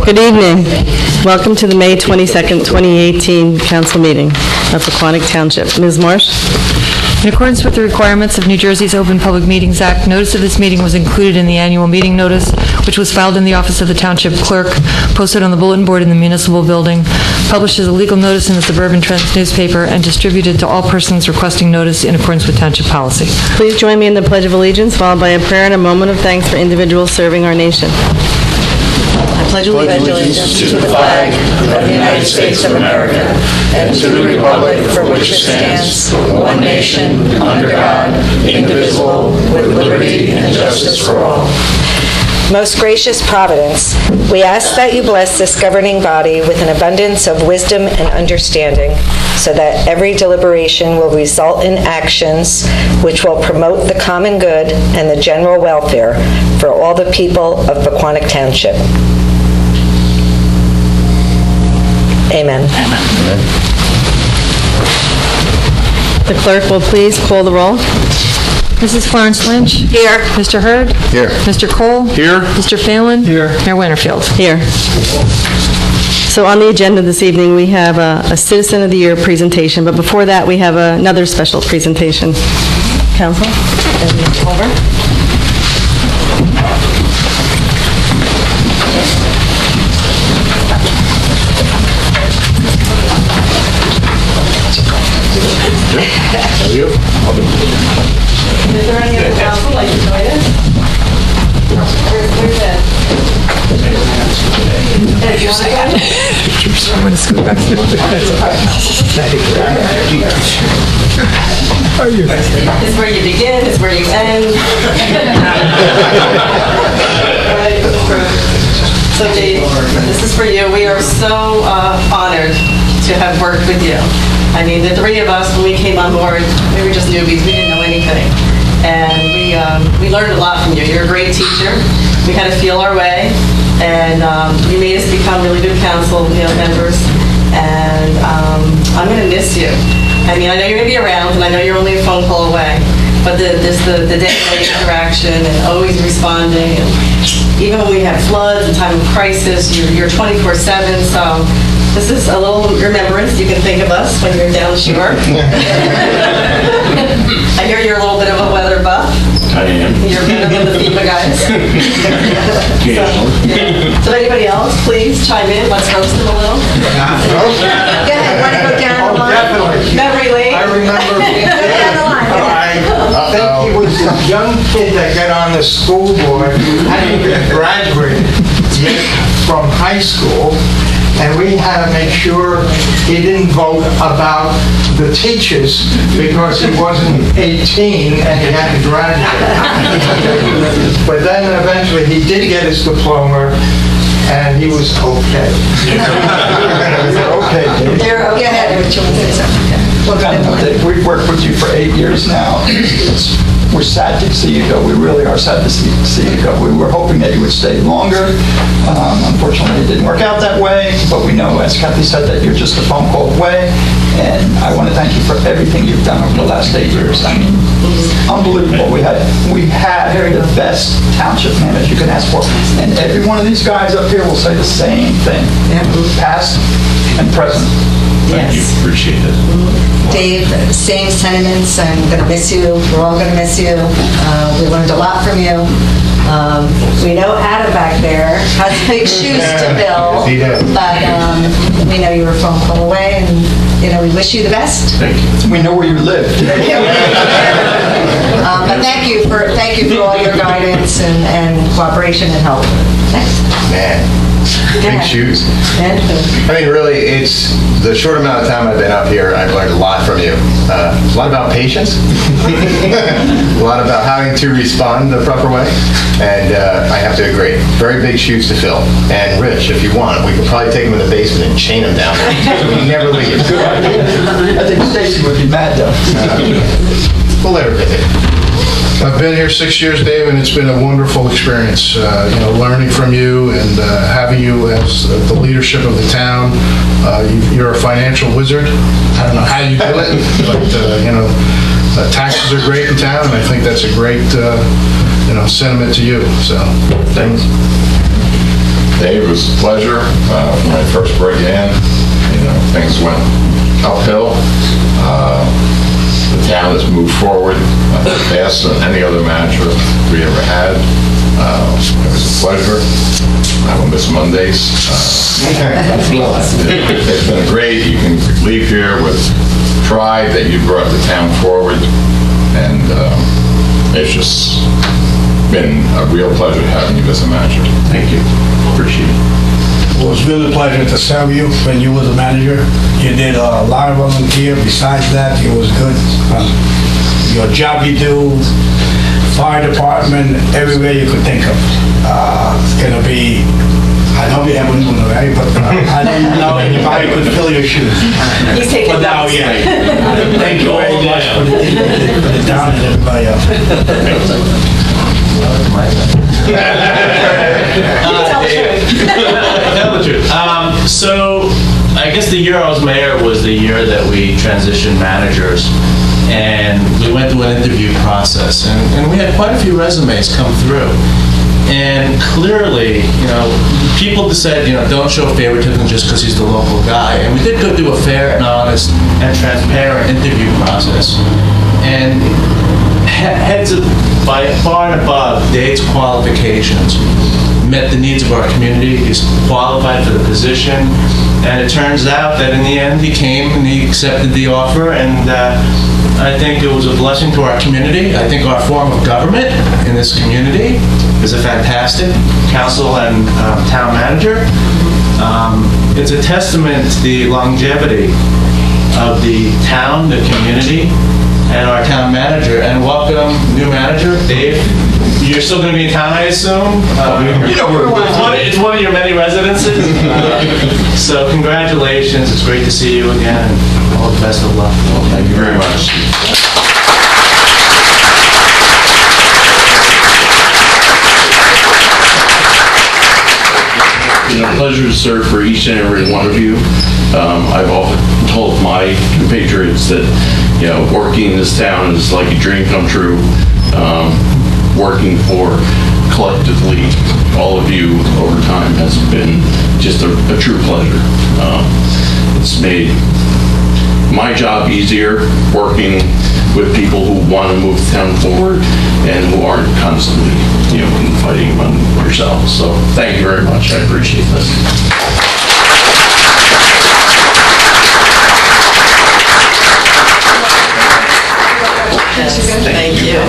Good evening. Welcome to the May 22nd, 2018 council meeting of Pequannock Township. Ms. Marsh? In accordance with the requirements of New Jersey's Open Public Meetings Act, notice of this meeting was included in the annual meeting notice, which was filed in the office of the Township Clerk, posted on the bulletin board in the municipal building, published as a legal notice in the Suburban Trends newspaper, and distributed to all persons requesting notice in accordance with Township policy. Please join me in the Pledge of Allegiance, followed by a prayer and a moment of thanks for individuals serving our nation. I pledge allegiance to the flag of the United States of America and to the republic for which it stands, one nation, under God, indivisible, with liberty and justice for all. Most gracious Providence, we ask that you bless this governing body with an abundance of wisdom and understanding, so that every deliberation will result in actions which will promote the common good and the general welfare for all the people of Pequannock Township. Amen. Amen. The clerk will please call the roll. Mrs. Florence Lynch? Here. Mr. Hurd? Here. Mr. Cole? Here. Mr. Phelan? Here. Mayor Winterfield? Here. So on the agenda this evening, we have a Citizen of the Year presentation, but before that, we have another special presentation. Council? Over. You? Is there any other council like to join us? Where's that? I'm going to scoot back. This is where you begin, this is where you end. So Dave, this is for you. We are so honored to have worked with you. I mean, the three of us, when we came on board, we were just newbies. We didn't know anything. And we learned a lot from you. You're a great teacher. We had to feel our way. And you made us become really good council members. And I'm going to miss you. I mean, I know you're going to be around, and I know you're only a phone call away. But the day-to-day interaction and always responding. And even when we have floods and time of crisis, you're 24/7. So this is a little remembrance. You can think of us when you're down the shore. I hear you're a little bit of a weather buff. I am. You're better than the FEMA guys. So anybody else, please chime in. Let's roast them a little. Go ahead, want to go down the line? Definitely. Memory lane. I remember. Go down the line. I think he was a young kid that got on the school board, hadn't even graduated yet from high school, and we had to make sure he didn't vote about the teachers because he wasn't 18 and he had to graduate. But then eventually he did get his diploma, and he was okay. Okay. Go ahead. Look, we've worked with you for 8 years now. We're sad to see you go. We really are sad to see you go. We were hoping that you would stay longer. Unfortunately, it didn't work out that way, but we know, as Kathy said, that you're just a phone call away, and I want to thank you for everything you've done over the last 8 years. I mean, unbelievable. We had the best township manager you could ask for, and every one of these guys up here will say the same thing, past and present. Thank you. Appreciate it. Dave, same sentiments. I'm going to miss you. We're all going to miss you. We learned a lot from you. We know Adam back there has big shoes to fill. He does. But we know you were a phone call away, and we wish you the best. Thank you. We know where you live. But thank you for all your guidance and cooperation and help. Thanks. Man, big shoes. I mean, really, it's the short amount of time I've been up here, I've learned a lot from you. A lot about patience, a lot about having to respond the proper way, and I have to agree, very big shoes to fill. And Rich, if you want, we could probably take him in the basement and chain him down there. We never leave. I think Stacy would be mad, though. We'll let her visit. I've been here 6 years, Dave, and it's been a wonderful experience. Learning from you and having you as the leadership of the town. You're a financial wizard. I don't know how you do it, but taxes are great in town, and I think that's a great sentiment to you. So, thanks. Dave, it was a pleasure. When I first brought you in, things went uphill. The town has moved forward faster than any other manager we ever had. It was a pleasure. I will miss Mondays. It's been great. You can leave here with pride that you brought the town forward, and it's just been a real pleasure having you as a manager. Thank you. Appreciate it. Well, it's really a pleasure to serve you when you was a manager. You did a lot of volunteer. Besides that, it was good. Your job you do, fire department, everywhere you could think of. It's going to be, I know we haven't moved already, but I didn't know anybody could fill your shoes. He's taking But now, notes. yeah. Thank you very much for the town and everybody else. Tell the truth. So I guess the year I was mayor was the year that we transitioned managers, and we went through an interview process, and we had quite a few resumes come through. And clearly, people said, don't show favoritism just because he's the local guy. And we did go through a fair and honest and transparent interview process. And heads by far and above Dave's qualifications, met the needs of our community, he's qualified for the position, and it turns out that in the end he came and he accepted the offer, and I think it was a blessing to our community. I think our form of government in this community is a fantastic council and town manager. It's a testament to the longevity of the town, the community, and our town manager. And welcome, new manager, Dave. You're still going to be in town, I assume? It's one of your many residences. So congratulations. It's great to see you again. And all the best of luck. Well, thank you very much. It's been a pleasure to serve for each and every one of you. I've often told my compatriots that, working in this town is like a dream come true. Working for collectively all of you over time has been just a true pleasure. It's made my job easier working with people who want to move the town forward and who aren't constantly, fighting among yourselves. So thank you very much. I appreciate this. Thank you.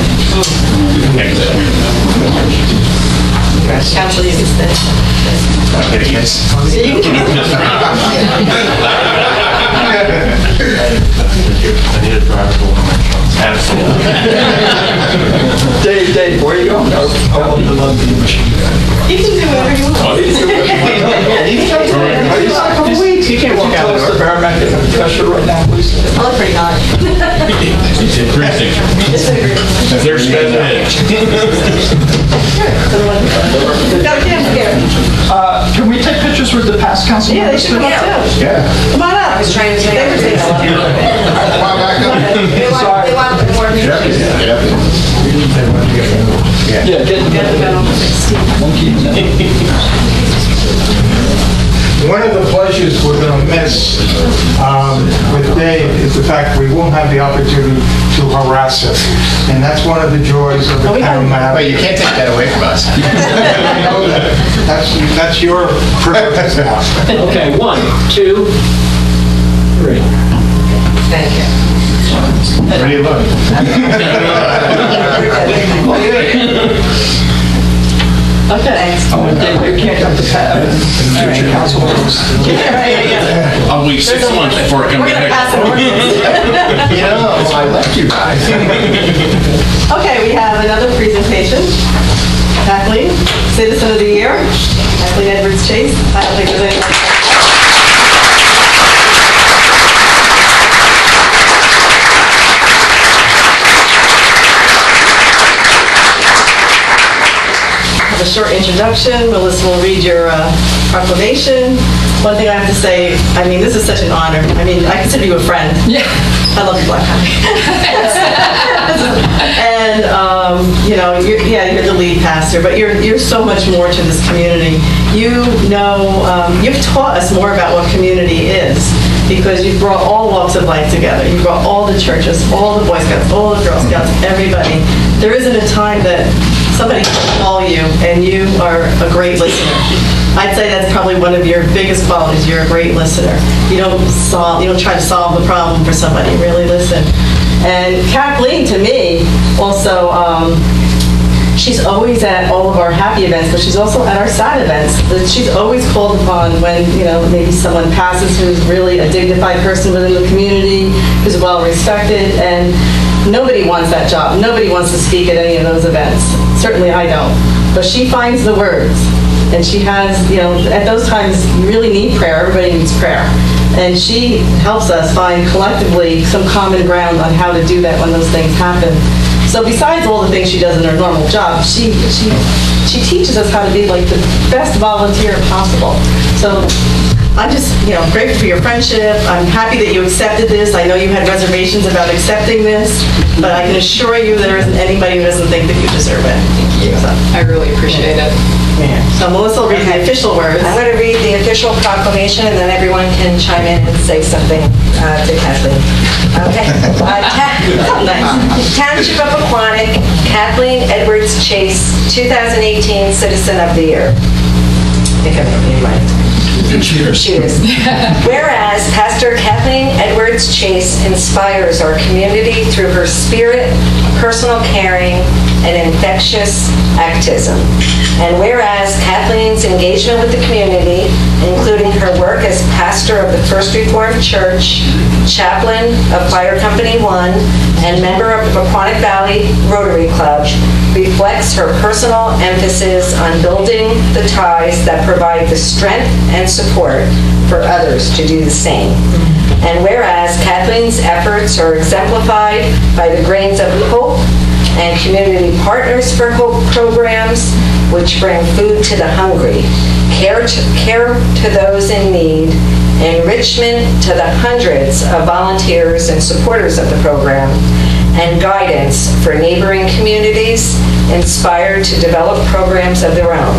Council, you can stay. Okay, guys. I need a driver for one of my trucks. Absolutely. Dave, where are you going? You can do whatever you want. You can't walk out of the paramedic pressure right now, please. I look pretty hot. It's increasing. They're spending it. Got a camera here. Can we take pictures with the past council Yeah, they members? should come up too. Yeah. Come on up. I was trying to make everything. They want the more. Yeah, One of the pleasures we're going to miss with Dave is the fact we won't have the opportunity to harass him. And that's one of the joys of the town manager. Wait, you can't take that away from us. I know that. That's your privilege now. Okay, 1, 2, 3. Thank you. Where do you look? Okay. You can't jump the pad. Future council members. I'll wait 6 months before I come We're going to back. pass an ordinance. I left you guys. Okay, we have another presentation. Kathleen, Citizen of the Year. Kathleen Edwards Chase. I don't think there's anyone. Have a short introduction. Melissa will read your proclamation, one thing I have to say, I mean, this is such an honor. I mean, I consider you a friend. Yeah. I love you, Black County. And, you know, you're the lead pastor, but you're so much more to this community. You know, you've taught us more about what community is, because you've brought all walks of life together. You brought all the churches, all the Boy Scouts, all the Girl Scouts, everybody. There isn't a time that somebody can call you and you are a great listener. I'd say that's probably one of your biggest qualities. You're a great listener. You don't try to solve the problem for somebody. You really listen. And Kathleen, to me, also, she's always at all of our happy events, but she's also at our sad events. She's always called upon when, you know, maybe someone passes who's really a dignified person within the community, who's well respected, and nobody wants that job. Nobody wants to speak at any of those events. Certainly I don't. But she finds the words. And she has, you know, at those times, you really need prayer. Everybody needs prayer. And she helps us find collectively some common ground on how to do that when those things happen. So besides all the things she does in her normal job, she teaches us how to be like the best volunteer possible. So I'm just, you know, grateful for your friendship. I'm happy that you accepted this. I know you had reservations about accepting this, but I can assure you there isn't anybody who doesn't think that you deserve it. Thank you. So, I really appreciate it. Yeah. So Melissa will read the official words. I'm going to read the official proclamation, and then everyone can chime in and say something to Kathleen. Okay. Township of Pequannock, Kathleen Edwards Chase, 2018 Citizen of the Year. I think I made mine. Cheers. Cheers. Whereas Pastor Kathleen Edwards Chase inspires our community through her spirit, personal caring, and infectious activism. And whereas Kathleen's engagement with the community, including her work as pastor of the First Reformed Church, chaplain of Fire Company 1, and member of the Pequannock Valley Rotary Club, reflects her personal emphasis on building the ties that provide the strength and support for others to do the same. And whereas Kathleen's efforts are exemplified by the Grains of Hope and Community Partners for Hope programs, which bring food to the hungry, care to those in need, enrichment to the hundreds of volunteers and supporters of the program, and guidance for neighboring communities inspired to develop programs of their own.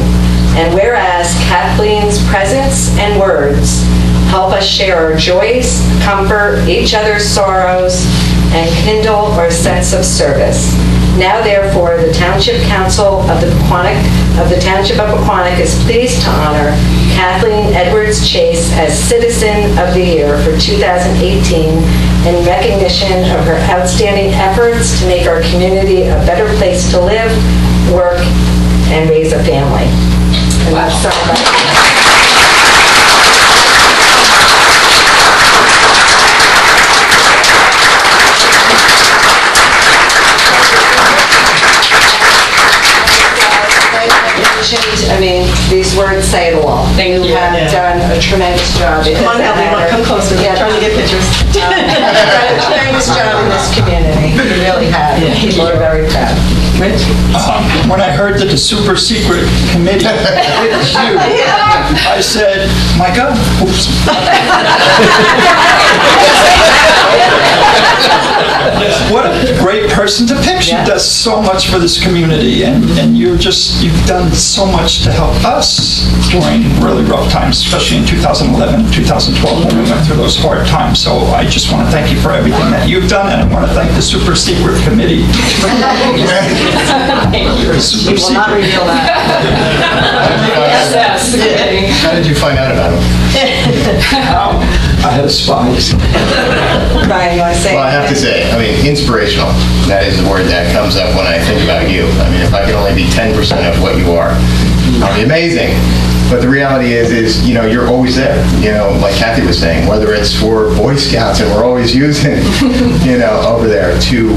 And whereas Kathleen's presence and words help us share our joys, comfort each other's sorrows, and kindle our sense of service. Now, therefore, the Township Council of the Township of Pequannock is pleased to honor Kathleen Edwards Chase as Citizen of the Year for 2018 in recognition of her outstanding efforts to make our community a better place to live, work, and raise a family. And that's I mean, these words say it all. Thank you. You have done a tremendous job. Come on, Kathleen, come closer. Yeah, trying to get pictures. You've done a tremendous job in this community. You really have. People are very proud. Rich? When I heard that the super secret committee was you, I said, my God, oops. What a great person to pick. She does so much for this community, and you've done so much to help us during really rough times, especially in 2011, 2012, when we went through those hard times. So I just want to thank you for everything that you've done, and I want to thank the super secret committee. We will not reveal that. How did you find out about him? I had spies. Brian, you want to say? Well, I have to say, I mean, inspirational. That is the word that comes up when I think about you. I mean, if I could only be 10% of what you are, I'll be amazing. But the reality is, you know, you're always there. You know, like Kathy was saying, whether it's for Boy Scouts, and we're always using, you know, over there to, you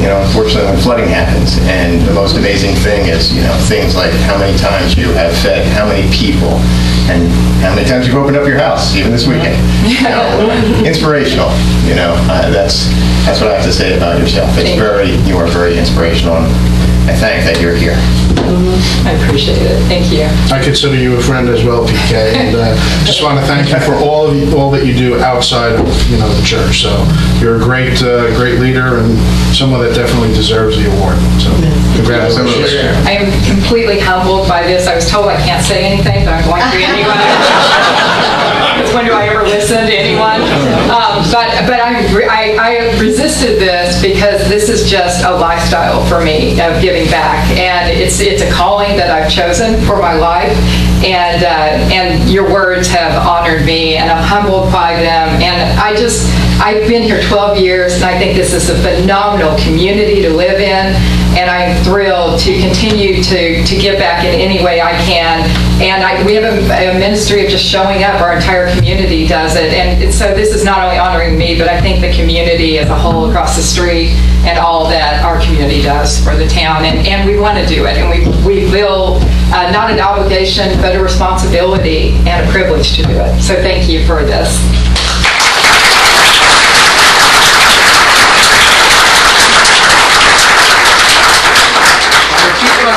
know, unfortunately when flooding happens. And the most amazing thing is, you know, things like how many times you have fed how many people, and how many times you've opened up your house, even this weekend. You know, inspirational. You know, that's what I have to say about yourself. You are very inspirational. I thank that you're here. I appreciate it. Thank you. I consider you a friend as well, PK, and just want to thank you for all that you do outside of the church. So you're a great leader and someone that definitely deserves the award. So congratulations. I am completely humbled by this. I was told I can't say anything, but I'm going to anyway. Because when do I ever listen to anyone? But I have resisted this because this is just a lifestyle for me of giving back, and it's a calling that I've chosen for my life. And your words have honored me, and I'm humbled by them. And I've been here 12 years, and I think this is a phenomenal community to live in. And I'm thrilled to continue to give back in any way I can. And we have a ministry of just showing up. Our entire community does it. And so this is not only honoring me, but I think the community as a whole across the street and all that our community does for the town. And we want to do it. And we feel not an obligation, but a responsibility and a privilege to do it. So thank you for this.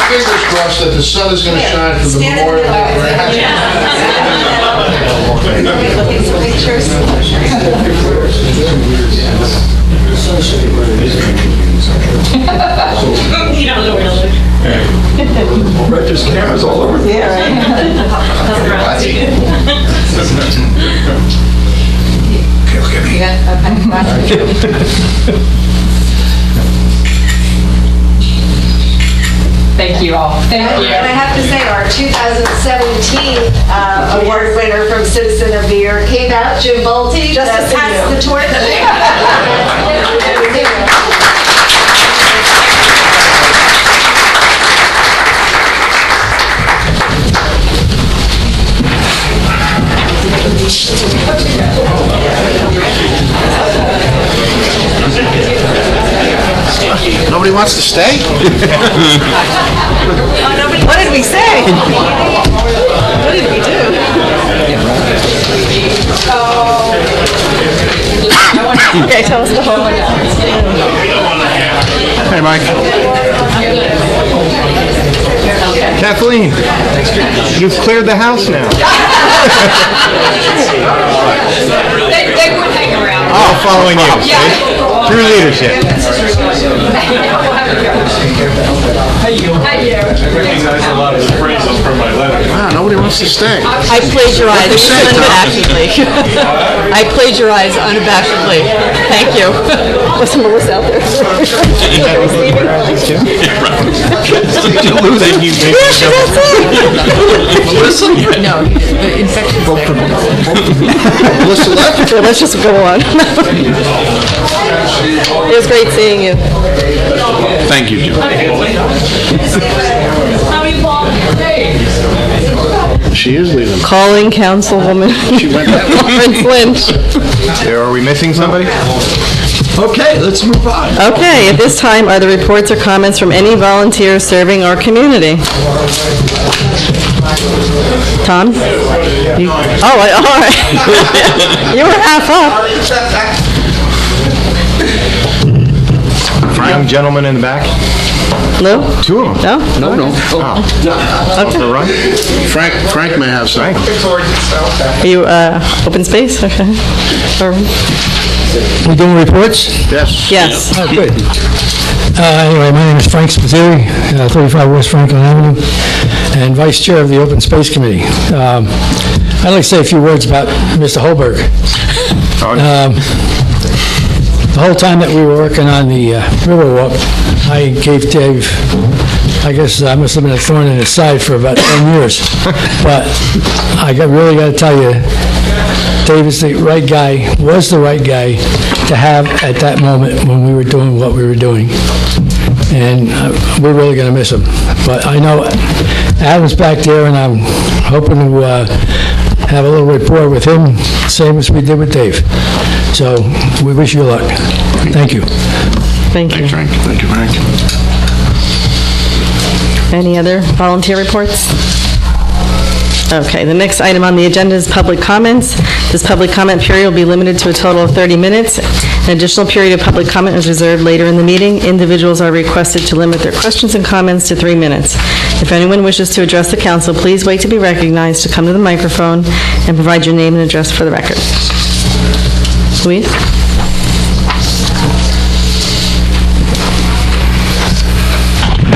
Fingers crossed that the sun is going to shine for the Memorial Day parade. Take some pictures. You don't know where to look. Right, there's cameras all over. Yeah, right. Okay, look at me. Thank you all. Thank you. And I have to say, our 2017 award winner from Citizen of the Year came out, Jim Bolte, just to pass the torch. Nobody wants to stay? What did we say? What did we do? Okay, tell us the whole one. Hey, Mike. Kathleen, you've cleared the house now. They would hang around. Oh, following you. See? Through leadership. Hey, you. I recognize a lot of the phrases from my letter. Wow, nobody wants to stay. I plagiarized unabashedly. I plagiarized unabashedly. Thank you. Wasn't Melissa out there? Did you lose it? Melissa? No, the infection. Melissa left? So let's just go on. It was great seeing you. Thank you, Jim. She is leaving. Calling Councilwoman Lawrence Lynch. Are we missing somebody? Okay, let's move on. Okay, at this time, are there reports or comments from any volunteers serving our community? Tom? All right. You were half up. Young gentleman in the back? Lou? Two of them. No? No. Oh. Okay. Run? Frank may have some. Are you open space? Okay. We doing reports? Yes. Yes. Oh, good. Anyway, my name is Frank Spazeri, 35 West Franklin Avenue, and Vice Chair of the Open Space Committee. I'd like to say a few words about Mr. Holberg. The whole time that we were working on the Riverwalk, I gave Dave, I guess I must have been a thorn in his side for about 10 years. But I really got to tell you, Dave is the right guy, was the right guy to have at that moment when we were doing what we were doing. And we're really going to miss him. But I know Adam's back there, and I'm hoping to have a little rapport with him, same as we did with Dave. So we wish you luck. Thank you. Thank you. Frank. Thank you, Frank. Any other volunteer reports? Okay, the next item on the agenda is public comments. This public comment period will be limited to a total of 30 minutes. An additional period of public comment is reserved later in the meeting. Individuals are requested to limit their questions and comments to 3 minutes. If anyone wishes to address the council, please wait to be recognized to come to the microphone and provide your name and address for the record. Louise?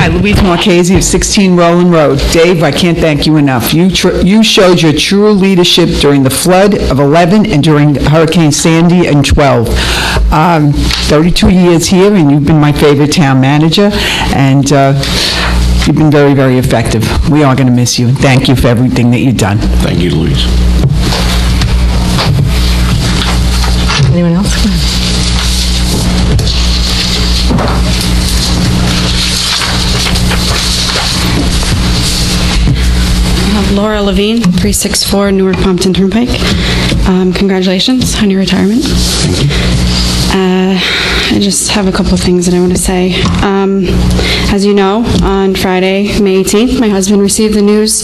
Hi, Louise Marchese of 16 Roland Road. Dave, I can't thank you enough. You showed your true leadership during the flood of 11 and during Hurricane Sandy in 12. 32 years here, and you've been my favorite town manager, and you've been very, very effective. We are going to miss you, and thank you for everything that you've done. Thank you, Louise. Anyone else? Laura Levine, 364 Newark Pompton Turnpike. Congratulations on your retirement. Thank you. I just have a couple of things that I want to say. As you know, on Friday, May 18th, my husband received the news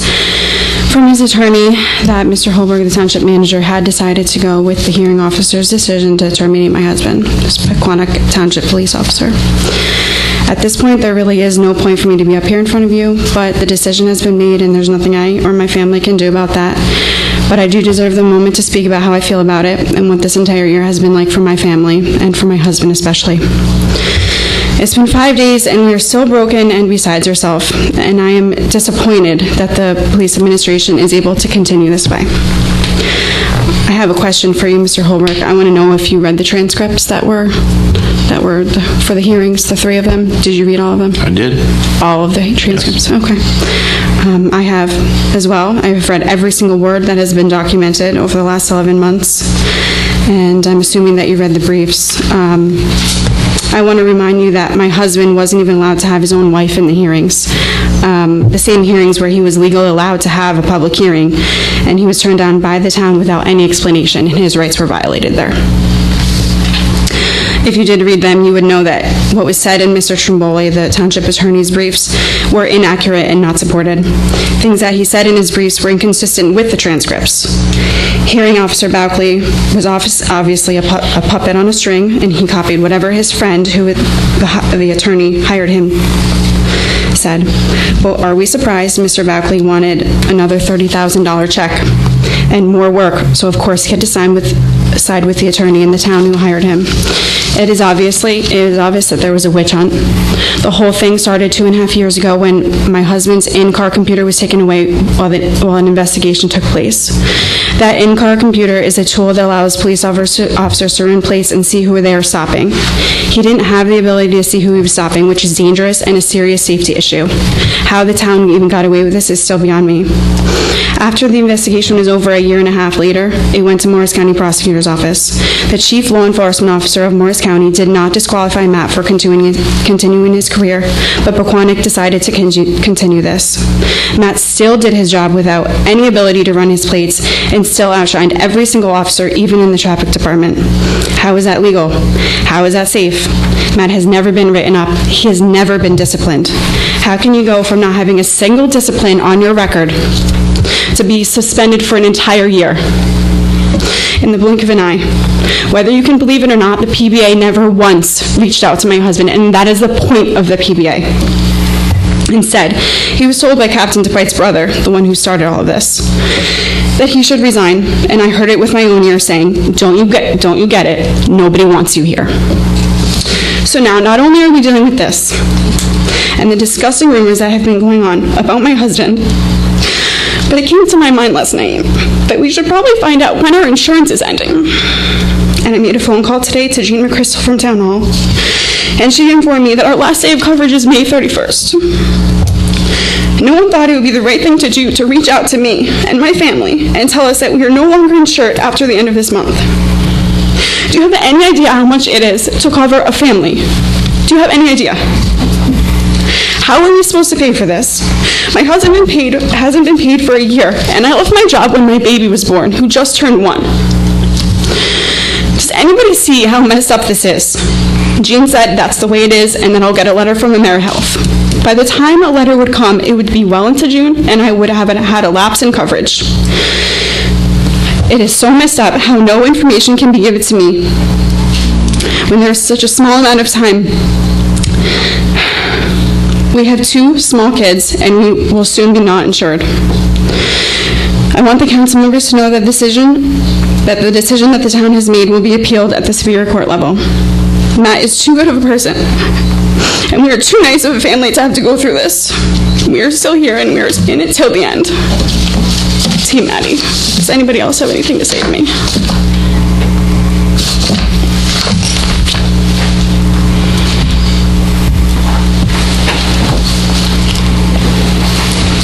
from his attorney that Mr. Holberg, the township manager, had decided to go with the hearing officer's decision to terminate my husband, this Pequannock Township police officer. At this point, there really is no point for me to be up here in front of you, but the decision has been made and there's nothing I or my family can do about that. But I do deserve the moment to speak about how I feel about it and what this entire year has been like for my family and for my husband especially. It's been 5 days and we are so broken and besides ourselves, and I am disappointed that the police administration is able to continue this way. I have a question for you, Mr. Holbrook. I want to know if you read the transcripts that were for the hearings, the 3 of them. Did you read all of them? I did. All of the transcripts? Yes. Okay. I have as well. I have read every single word that has been documented over the last 11 months, and I'm assuming that you read the briefs. I want to remind you that my husband wasn't even allowed to have his own wife in the hearings. The same hearings where he was legally allowed to have a public hearing, and he was turned down by the town without any explanation, and his rights were violated there. If you did read them, you would know that what was said in Mr. Trimboli, the township attorney's briefs, were inaccurate and not supported. Things that he said in his briefs were inconsistent with the transcripts. Hearing Officer Bauckley was obviously a puppet on a string, and he copied whatever his friend, who the attorney hired him, said. But are we surprised Mr. Bauckley wanted another $30,000 check and more work, so of course he had to side with the attorney in the town who hired him. It is obvious that there was a witch hunt. The whole thing started 2.5 years ago when my husband's in-car computer was taken away while an investigation took place. That in-car computer is a tool that allows police officers to run plates and see who they are stopping. He didn't have the ability to see who he was stopping, which is dangerous and a serious safety issue. How the town even got away with this is still beyond me. After the investigation was over 1.5 years later, it went to Morris County Prosecutor's Office. The chief law enforcement officer of Morris County did not disqualify Matt for continuing his career, but Pequannock decided to continue this. Matt still did his job without any ability to run his plates and still outshined every single officer, even in the traffic department. How is that legal? How is that safe? Matt has never been written up. He has never been disciplined. How can you go from not having a single discipline on your record to be suspended for an entire year in the blink of an eye? Whether you can believe it or not, the PBA never once reached out to my husband, and that is the point of the PBA. Instead, he was told by Captain DePite's brother, the one who started all of this, that he should resign, and I heard it with my own ears saying, don't you get it? Nobody wants you here. So now, not only are we dealing with this, and the disgusting rumors that have been going on about my husband, but it came to my mind last night that we should probably find out when our insurance is ending. And I made a phone call today to Jean McChrystal from Town Hall, and she informed me that our last day of coverage is May 31st. No one thought it would be the right thing to do to reach out to me and my family and tell us that we are no longer insured after the end of this month. Do you have any idea how much it is to cover a family? Do you have any idea? How are we supposed to pay for this? My husband hasn't been paid for a year, and I left my job when my baby was born, who just turned 1. Does anybody see how messed up this is? Jean said that's the way it is, and then I'll get a letter from AmeriHealth. By the time a letter would come, it would be well into June, and I would have had a lapse in coverage. It is so messed up how no information can be given to me when there's such a small amount of time. We have 2 small kids, and we will soon be not insured. I want the council members to know that the decision that the town has made will be appealed at the Superior Court level. Matt is too good of a person, and we are too nice of a family to have to go through this. We are still here, and we are in it till the end. Team Maddie. Does anybody else have anything to say to me?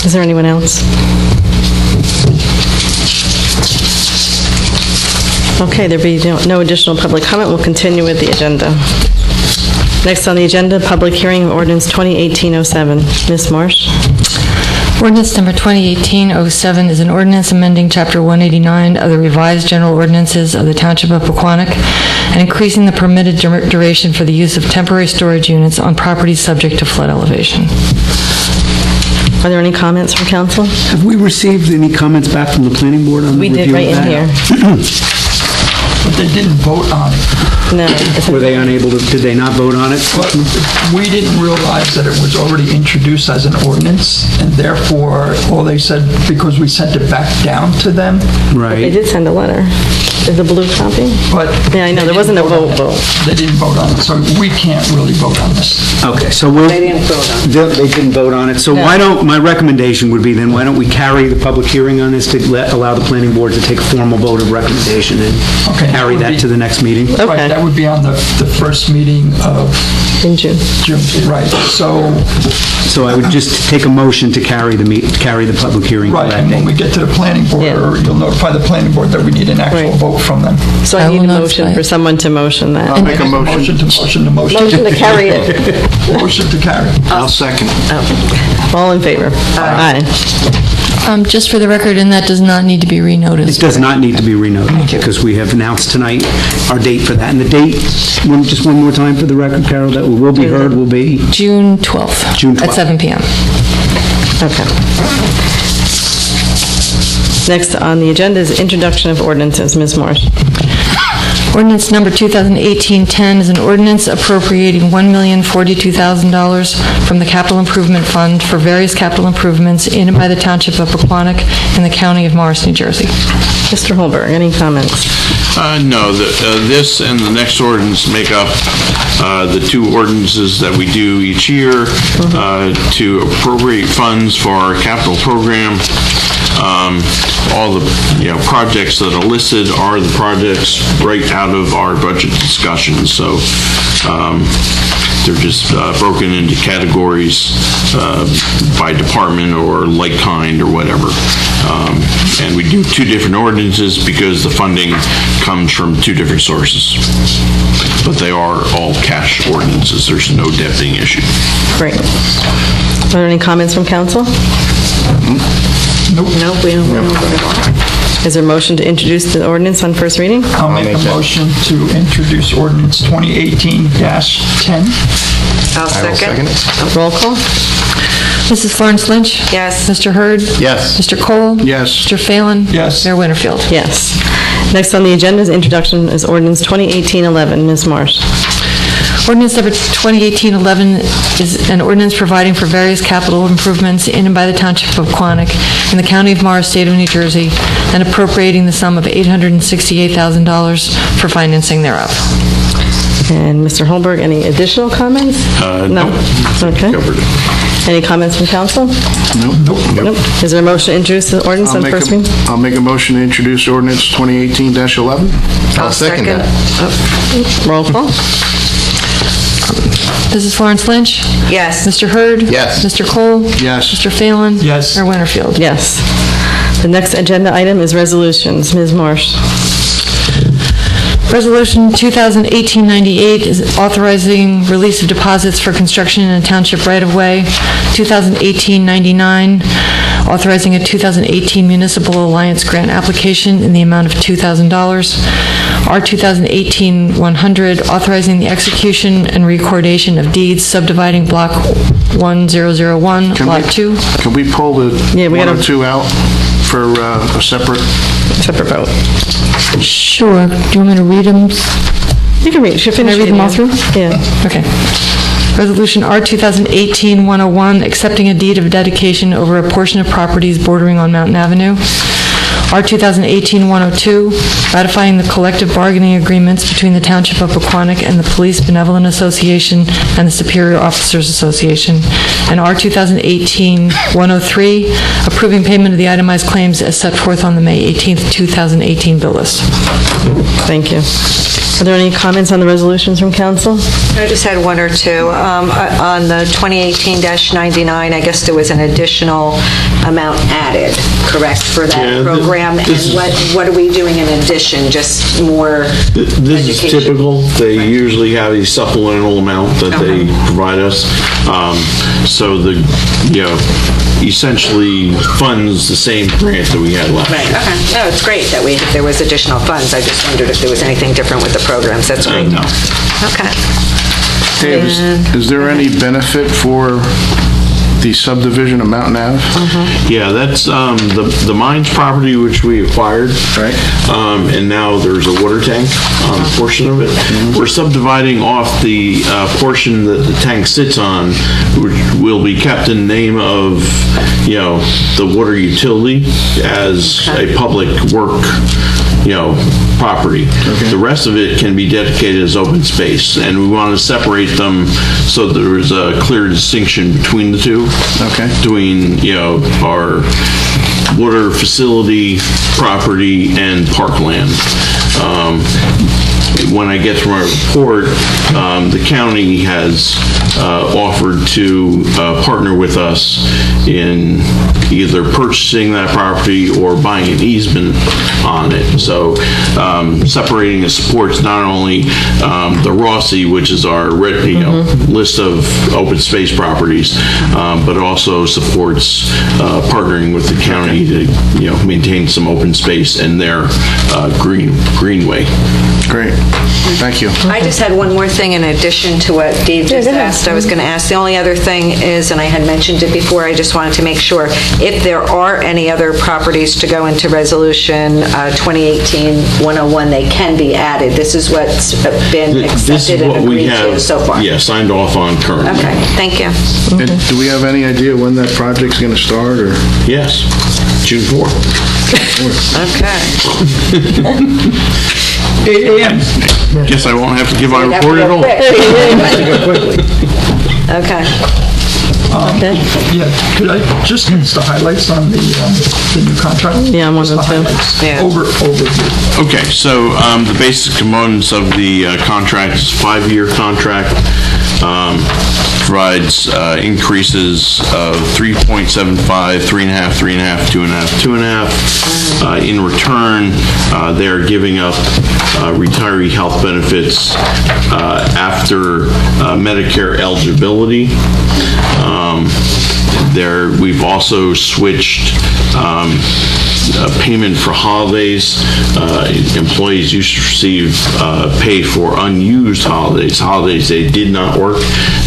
Is there anyone else? Okay, there be no additional public comment. We'll continue with the agenda. Next on the agenda, public hearing of ordinance 2018-07. Ms. Marsh. Ordinance number 2018-07 is an ordinance amending Chapter 189 of the revised general ordinances of the Township of Pequannock and increasing the permitted duration for the use of temporary storage units on properties subject to flood elevation. Are there any comments from council? Have we received any comments back from the planning board on the review of that? We did right in here. But they didn't vote on it. No. Were they unable to, did they not vote on it? But we didn't realize that it was already introduced as an ordinance, and therefore, all they said, because we sent it back down to them. But they did send a letter. Is the blue copy? But yeah, I know, there wasn't a vote. They didn't vote on it, so we can't really vote on this. Okay, so we'll... They didn't vote on it. They didn't vote on it. So No. why don't, my recommendation would be then, why don't we carry the public hearing on this to allow the planning board to take a formal vote of recommendation and carry that to the next meeting? Right, that would be on the first meeting of... In June. Right, so... So I would just take a motion to carry the public hearing. Right, and when we get to the planning board, or you'll notify the planning board that we need an actual vote from them. So I need a motion for someone to motion that. I'll make a motion to motion. Motion to carry it. Motion to carry. I'll second. All in favor? Aye. Just for the record, and that does not need to be renoticed. It does not need to be renoticed, because we have announced tonight our date for that. And the date, just one more time for the record, Carol, that we will be heard will be? June 12th. June 12th. At 7 p.m. Okay. Next on the agenda is introduction of ordinances. Ms. Morris. Ordinance number 2018-10 is an ordinance appropriating $1,042,000 from the Capital Improvement Fund for various capital improvements in and by the Township of Pequannock in the County of Morris, New Jersey. Mr. Holberg, any comments? No, this and the next ordinance make up the 2 ordinances that we do each year to appropriate funds for our capital program. All the projects that are listed are the projects right out of our budget discussion. So they're just broken into categories by department or like kind or whatever. And we do 2 different ordinances because the funding comes from 2 different sources. But they are all cash ordinances. There's no debiting issue. Great. Are there any comments from council? Nope. Nope, we don't. Is there a motion to introduce the ordinance on first reading? I'll make a motion to introduce ordinance 2018-10. I'll second. Roll call. Mrs. Florence Lynch? Yes. Mr. Hurd? Yes. Mr. Cole? Yes. Mr. Phelan? Yes. Mayor Winterfield? Yes. Next on the agenda is introduction is ordinance 2018-11. Ms. Marsh. Ordinance number 2018-11 is an ordinance providing for various capital improvements in and by the Township of Pequannock in the County of Morris, State of New Jersey, and appropriating the sum of $868,000 for financing thereof. And Mr. Holberg, any additional comments? No. Okay. Any comments from council? Nope. Is there a motion to introduce the ordinance on first reading? I'll make a motion to introduce ordinance 2018-11. I'll second that. Roll call. Mrs. Florence Lynch? Yes. Mr. Hurd? Yes. Mr. Cole? Yes. Mr. Phelan? Yes. Mayor Winterfield? Yes. The next agenda item is resolutions. Ms. Marsh. Resolution 2018-98 is authorizing release of deposits for construction in a township right-of-way. 2018-99, authorizing a 2018 Municipal Alliance grant application in the amount of $2,000. R 2018-100, authorizing the execution and recordation of deeds subdividing Block 1001, Lot 2. Can we pull the 102 out for a separate vote? Sure. Do you want me to read them? You can read. Should I read them all through? Yeah. Okay. Resolution R 2018-101, accepting a deed of dedication over a portion of properties bordering on Mountain Avenue. R 2018-102, ratifying the collective bargaining agreements between the Township of Pequannock and the Police Benevolent Association and the Superior Officers Association. And R 2018-103, approving payment of the itemized claims as set forth on the May 18th, 2018 bill list. Thank you. Are there any comments on the resolutions from council? I just had one or two. On the 2018-99, I guess there was an additional amount added, correct, for that program? And what are we doing in addition? Just more This education? is typical. They usually have a supplemental amount that they provide us. So essentially funds the same grant that we had last year. Right, okay. No, it's great that there was additional funds. I just wondered if there was anything different with the programs. That's great. No. Okay. Dave, is there any benefit for the subdivision of Mountain Ave? Yeah, that's the mines property which we acquired. Right. And now there's a water tank on a portion of it. We're subdividing off the portion that the tank sits on, which will be kept in the name of, the water utility as a public work, property. The rest of it can be dedicated as open space, and we want to separate them so that there is a clear distinction between the two. Okay. Between, our water facility property and parkland. When I get to my report, the county has offered to partner with us in either purchasing that property or buying an easement on it. So separating the supports not only the Rossi, which is our list of open space properties, but also supports partnering with the county to maintain some open space in their greenway. Great. Thank you. I just had one more thing in addition to what Dave just asked. I was going to ask, the only other thing is, and I had mentioned it before, I just wanted to make sure, if there are any other properties to go into Resolution 2018-101, they can be added. This is what's been accepted and agreed to so far. Yeah, signed off on currently. Okay, thank you. And do we have any idea when that project's going to start? Or? Yes, June 4th. Okay. 8 a.m. Guess I won't have to give my report at all. Okay. Yeah, could I just give us the highlights on the new contract? Yeah, I'm one of them too. Overview. Okay, so the basic components of the contract is a 5-year contract. Provides increases of 3.75, 3.5, 3.5, 2.5, 2.5. In return, they're giving up retiree health benefits after Medicare eligibility. We've also switched payment for holidays. Employees used to receive pay for unused holidays. Holidays they did not work,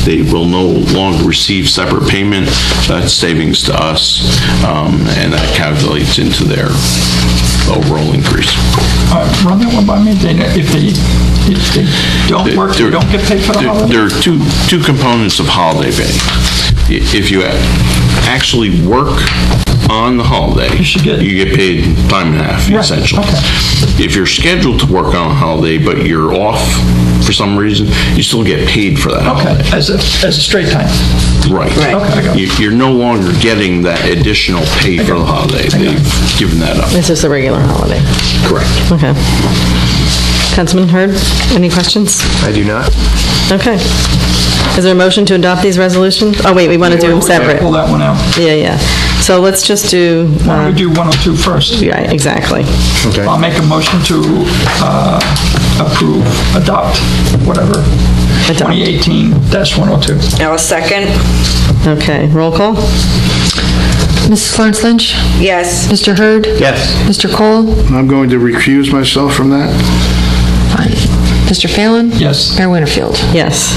they will no longer receive separate payment. That's savings to us, and that calculates into their overall increase. Run that one by me. If they don't work, they don't get paid for the holiday? There are two components of holiday pay. If you actually work on the holiday, you get paid time and a half, essentially. Okay. If you're scheduled to work on a holiday, but you're off for some reason, you still get paid for that holiday. As a straight time. Right. Okay, I got it. You're no longer getting that additional pay for the holiday. They've given that up. It's just a regular holiday. Correct. Okay. Councilman Hurd, any questions? I do not. Okay. Is there a motion to adopt these resolutions? Oh, wait, we want to do them separate. Pull that one out. Yeah. So let's just do... Why don't we do 102 first? Yeah, exactly. Okay. I'll make a motion to approve, adopt, whatever, 2018-102. I'll second. Okay, roll call. Mrs. Florence Lynch? Yes. Mr. Hurd? Yes. Mr. Cole? I'm going to recuse myself from that. Fine. Mr. Phelan? Yes. Mayor Winterfield? Yes.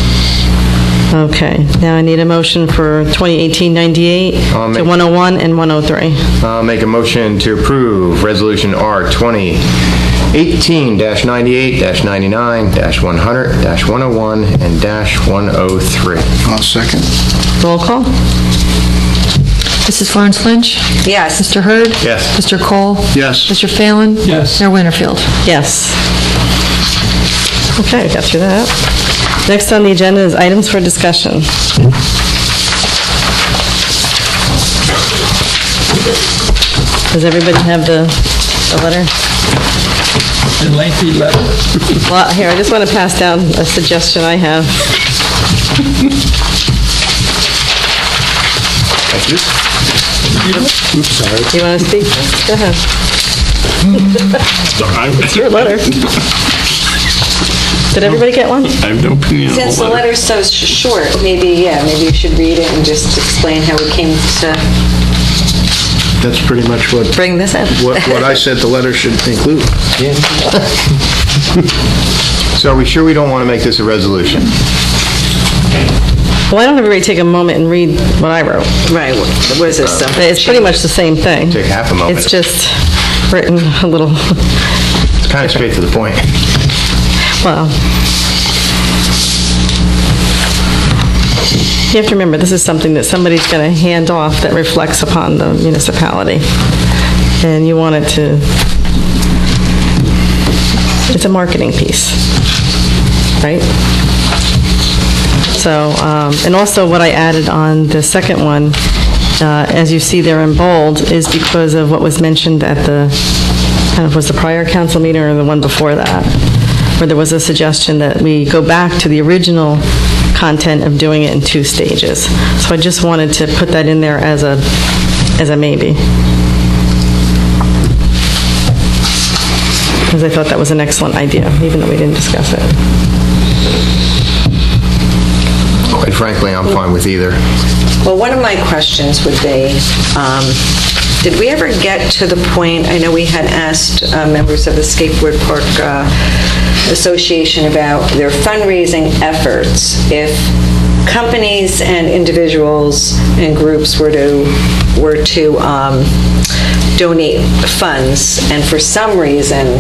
Okay, now I need a motion for 2018-98 to 101 and 103. I'll make a motion to approve Resolution R 2018-98-99-100-101 and -103. I'll second. Roll call. Mrs. Florence Lynch? Yes. Mr. Hurd? Yes. Mr. Cole? Yes. Mr. Phelan? Yes. Mayor Winterfield? Yes. Okay, got through that. Next on the agenda is items for discussion. Does everybody have the letter? A lengthy letter. Well, here, I just want to pass down a suggestion I have. Thank you. Oops, sorry. Do you want to speak? Go ahead. It's your letter. Did everybody get one? I have no opinion on Since the the letter. letter's so short, maybe you should read it and just explain how we came to That's pretty much what bring this in. what I said the letter should include. So are we sure we don't want to make this a resolution? Why don't everybody take a moment and read what I wrote? Right, what is this? It's pretty much the same thing. Take half a moment. It's just written a little, It's kind of straight to the point. well. You have to remember, this is something that somebody's going to hand off that reflects upon the municipality. And you want it to, it's a marketing piece, right? So, and also what I added on the second one, as you see there in bold, is because of what was mentioned at the, kind of was the prior council meeting or the one before that, where there was a suggestion that we go back to the original content of doing it in 2 stages. So I just wanted to put that in there as a maybe. Because I thought that was an excellent idea, even though we didn't discuss it. Quite frankly, I'm fine with either. Well, one of my questions would be, did we ever get to the point, I know we had asked members of the Skateboard Park Association about their fundraising efforts, if companies and individuals and groups were to donate funds, and for some reason,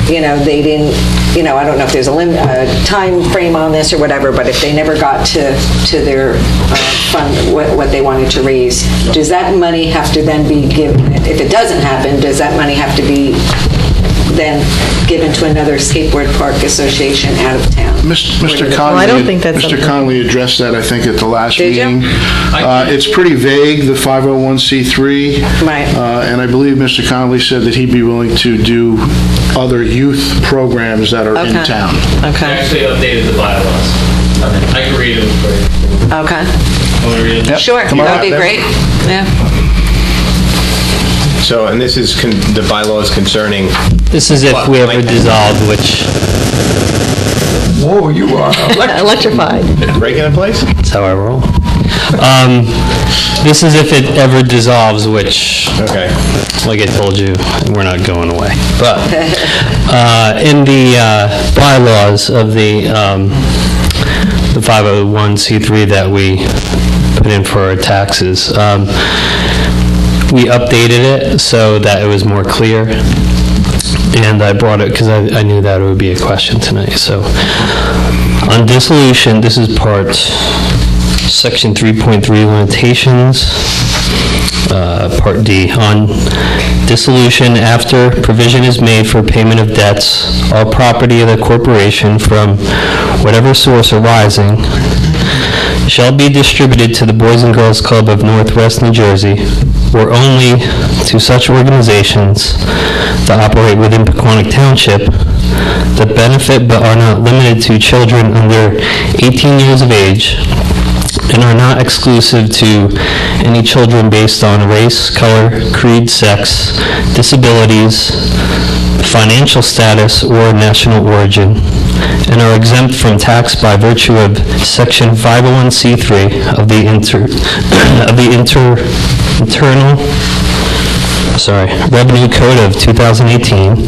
they didn't, I don't know if there's a time frame on this or whatever, but if they never got to their fund, what they wanted to raise, does that money have to then be given, if it doesn't happen, does that money have to be then given to another skateboard park association out of town? Mr. Conley, Well, I don't think that's Mr. something- Conley addressed that, I think, at the last Did you? meeting. It's pretty vague, the 501c3. Right. And I believe Mr. Conley said that he'd be willing to do other youth programs that are in Okay. town. I Okay, actually updated the bylaws. I can read them for you. okay. Want me to read them? Sure, Come on that'd up be there. great. Yeah. So, and this is the bylaws concerning... This is if we ever dissolve, which Whoa, you are Electrified. Breaking in place? is how I roll. This is if it ever dissolves, which, Okay. like I told you, we're not going away. But in the bylaws of the 501c3 that we put in for our taxes, we updated it so that it was more clear. And I brought it because I knew that it would be a question tonight. So on dissolution, this is part section 3.3 limitations, part D. On dissolution, after provision is made for payment of debts, all property of the corporation from whatever source arising shall be distributed to the Boys and Girls Club of Northwest New Jersey, or only to such organizations that operate within Pequannock Township that benefit but are not limited to children under 18 years of age and are not exclusive to any children based on race, color, creed, sex, disabilities, financial status, or national origin, and are exempt from tax by virtue of Section 501c3 of the Internal Revenue Code of 2018,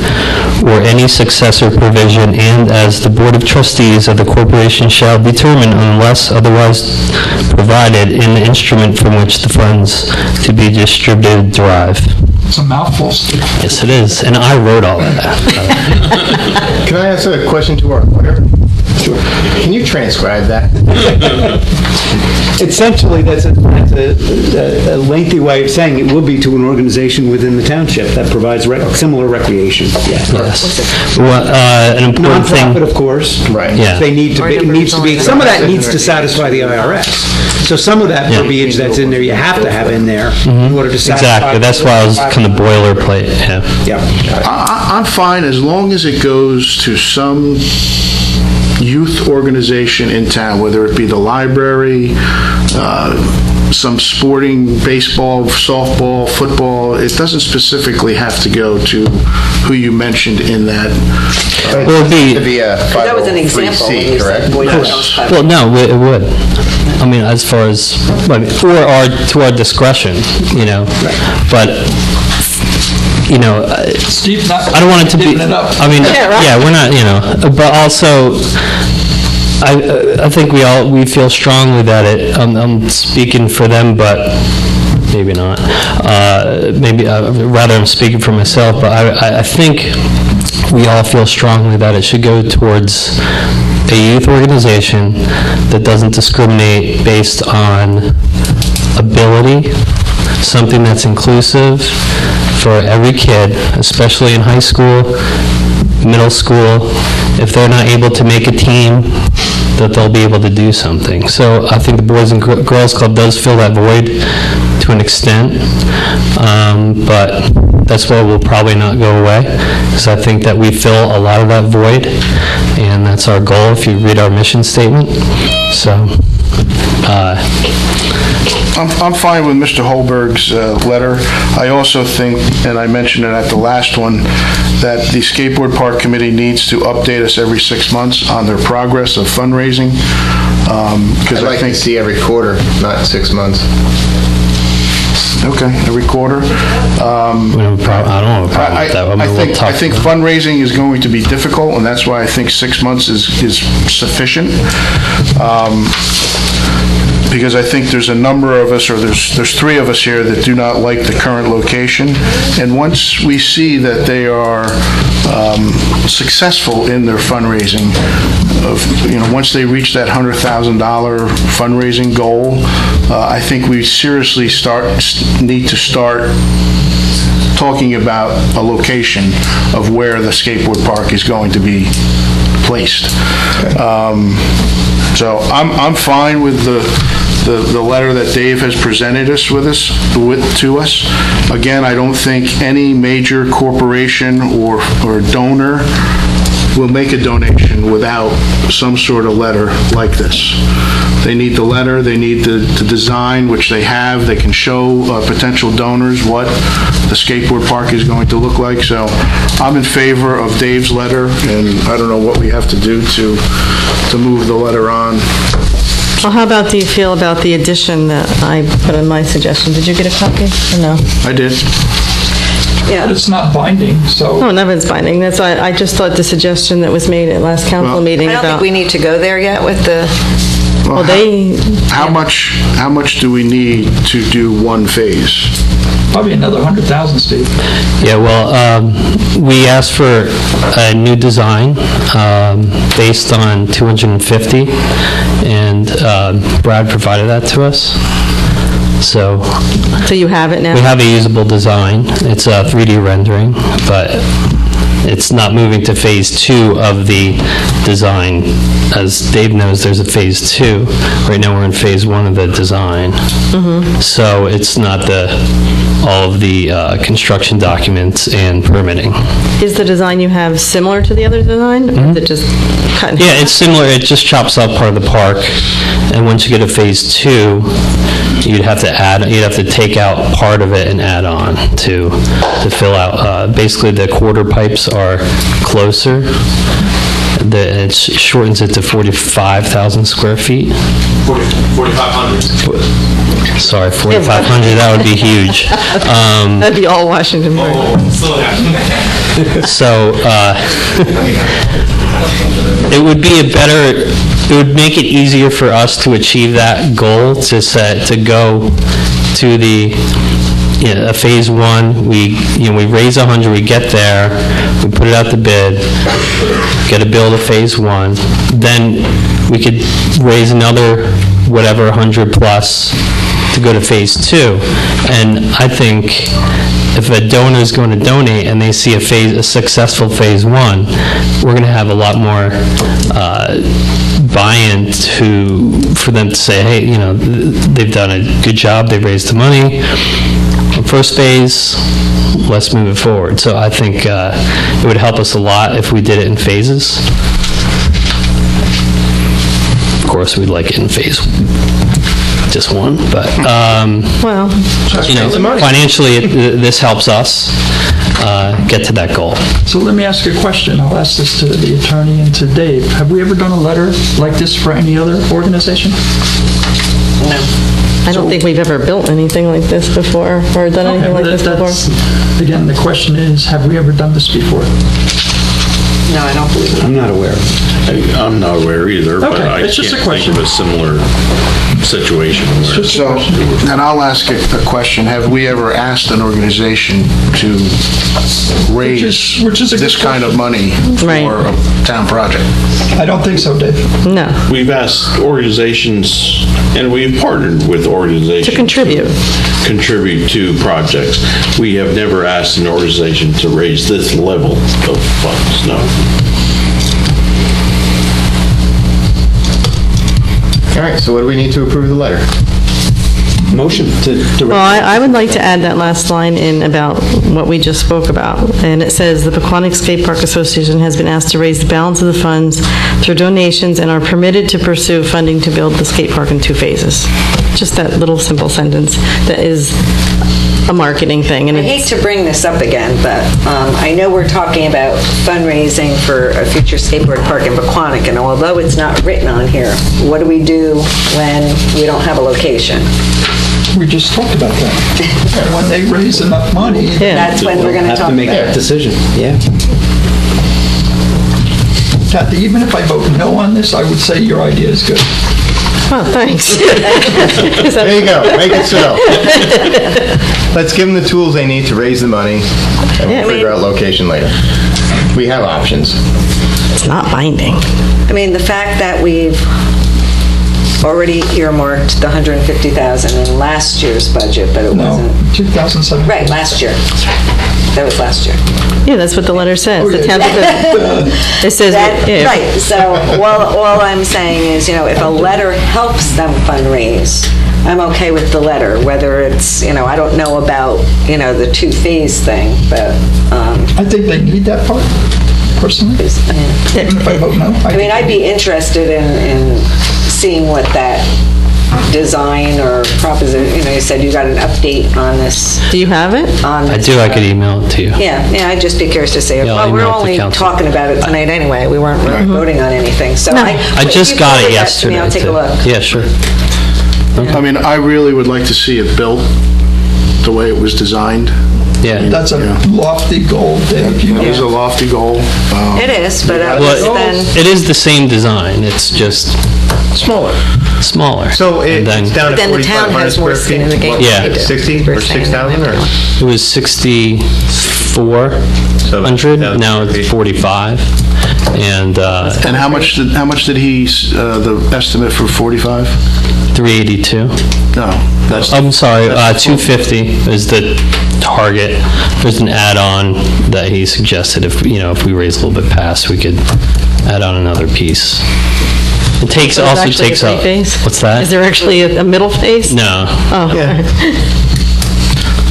or any successor provision, and as the Board of Trustees of the corporation shall determine unless otherwise provided in the instrument from which the funds to be distributed derive. It's a mouthful, Steve. Yes, it is, and I wrote all of that. Can I ask a question to our lawyer? Sure. Can you transcribe that? Essentially, that's a lengthy way of saying it will be to an organization within the township that provides similar recreation. Yes. Well, an important thing. Nonprofit, of course. Right. Yeah. They need to be, it needs to be, some of that needs to satisfy the IRS. So some of that verbiage that's in there, you have to have in there in order to satisfy. Exactly. That's why I was kind of boilerplate. Yeah. I'm fine as long as it goes to some youth organization in town, whether it be the library, some sporting, baseball, softball, football. It doesn't specifically have to go to who you mentioned in that. Well, it'd be, to be a 503C, correct? well, no, it would. I mean, as far as, to our discretion, you know, but, you know, Steve, I don't want it to be, I mean, yeah, we're not, you know, but also, I think we feel strongly that I'm speaking for them, but maybe not. Rather I'm speaking for myself, but I think we all feel strongly that it should go towards a youth organization that doesn't discriminate based on ability, something that's inclusive for every kid, especially in high school, middle school. If they're not able to make a team, that they'll be able to do something. So I think the Boys and Girls Club does fill that void to an extent, but that's why we'll probably not go away, because I think that we fill a lot of that void, and that's our goal if you read our mission statement. So I'm fine with Mr. Holberg's letter. I also think, and I mentioned it at the last one, that the Skateboard Park Committee needs to update us every 6 months on their progress of fundraising. I'd like to see every quarter, not 6 months. Okay, every quarter. I don't have a problem with that. I think fundraising is going to be difficult, and that's why I think 6 months is sufficient. Because I think there's a number of us, or there's 3 of us here that do not like the current location. And once we see that they are successful in their fundraising, once they reach that $100,000 fundraising goal, I think we seriously need to start talking about a location of where the skateboard park is going to be placed. So I'm fine with the letter that Dave has presented to us. Again, I don't think any major corporation or donor will make a donation without some sort of letter like this. They need the letter, they need the design, which they have. They can show potential donors what the skateboard park is going to look like. So I'm in favor of Dave's letter, and I don't know what we have to do to move the letter on. Well, how do you feel about the addition that I put in my suggestion? Did you get a copy or no? I did. Yeah. It's not binding, so. No, nothing's binding. That's why I just thought the suggestion that was made at last council meeting I about. don't think we need to go there yet with the. Well, how much do we need to do one phase? Probably another 100,000, Steve. Yeah, well, we asked for a new design based on 250, and Brad provided that to us. So you have it now? We have a usable design. It's a 3D rendering, but it's not moving to phase 2 of the design. As Dave knows, there's a phase 2. Right now, we're in phase 1 of the design. So it's not all of the construction documents and permitting. Is the design you have similar to the other design? Or is it just cut in half? Yeah, it's similar. It just chops up part of the park, and once you get to phase 2, you'd have to take out part of it and add on to fill out. Basically, the quarter pipes are closer. It shortens it to 45,000 square feet. 4,500. Sorry, 4,500. That would be huge. That'd be all Washington Park. So it would be it would make it easier for us to achieve that goal, to go to the phase 1. We raise 100, we get there, we put it out to bid, get a build of phase 1, then we could raise another whatever 100 plus to go to phase 2. And I think if a donor is going to donate and they see a successful phase 1, we're going to have a lot more buy-in for them to say, hey, they've done a good job, they've raised the money. First phase, let's move it forward. So I think it would help us a lot if we did it in phases. Of course, we'd like it in phase just 1, but financially, this helps us get to that goal. So let me ask you a question. I'll ask this to the attorney and to Dave. Have we ever done a letter like this for any other organization? No. I don't think we've ever built anything like this before, or done anything like this before. Again, the question is, have we ever done this before? No, I don't believe so. I'm not aware. I'm not aware either, but I it's just can't a question. think of a similar situation where... So, and I'll ask a question. Have we ever asked an organization to raise Which is a this good kind of money for a town project? I don't think so, Dave. No. We've asked organizations, and we've partnered with organizations To contribute to projects. We have never asked an organization to raise this level of funds, no. All right, so what do we need to approve the letter? Motion to Well, I would like to add that last line in about what we just spoke about. And it says, the Pequannock Skate Park Association has been asked to raise the balance of the funds through donations and are permitted to pursue funding to build the skate park in 2 phases. Just that little simple sentence that is a marketing thing. And I hate to bring this up again, but I know we're talking about fundraising for a future skateboard park in Pequannock, and although it's not written on here, what do we do when we don't have a location? We just talked about that. And when they raise enough money, that's when we're going to talk about it. Have to make that decision, yeah. Kathy, even if I vote no on this, I would say your idea is good. Oh, thanks. There you go, make it so. Let's give them the tools they need to raise the money, and we'll figure out location later. We have options. It's not binding. I mean, the fact that we've already earmarked the $150,000 in last year's budget, but it wasn't. 2007. Right, last year. That was last year. Yeah, that's what the letter says. The township it says Right, so all I'm saying is, if a letter helps them fundraise, I'm okay with the letter, whether it's, I don't know about, the 2-phase thing, but... I think they need that part, personally. Even if I vote no. I mean, I'd be interested in seeing what that design or proposition, you said you got an update on this. Do you have it? I do, I could email it to you. Yeah, I'd just be curious to see. Yeah, We're email it to only council. talking about it tonight anyway. We weren't really voting on anything, so I just got it yesterday. I'll take a look. Yeah, sure. I mean, I really would like to see it built the way it was designed. Yeah. That's a lofty goal, Dave. It is a lofty goal. It is, but it is the same design, it's just... Smaller. So it's down to Then the town 4,500 has more square skin in the feet? game. Yeah. 60 or 6,000 or? It was 6,400, now it's 45. And how much did he, the estimate for 45? 382. No, that's... I'm sorry, 250 is the target. There's an add-on that he suggested if we raise a little bit past, we could add on another piece. It takes, also takes up. What's that? Is there actually a middle phase? No. Oh. Yeah.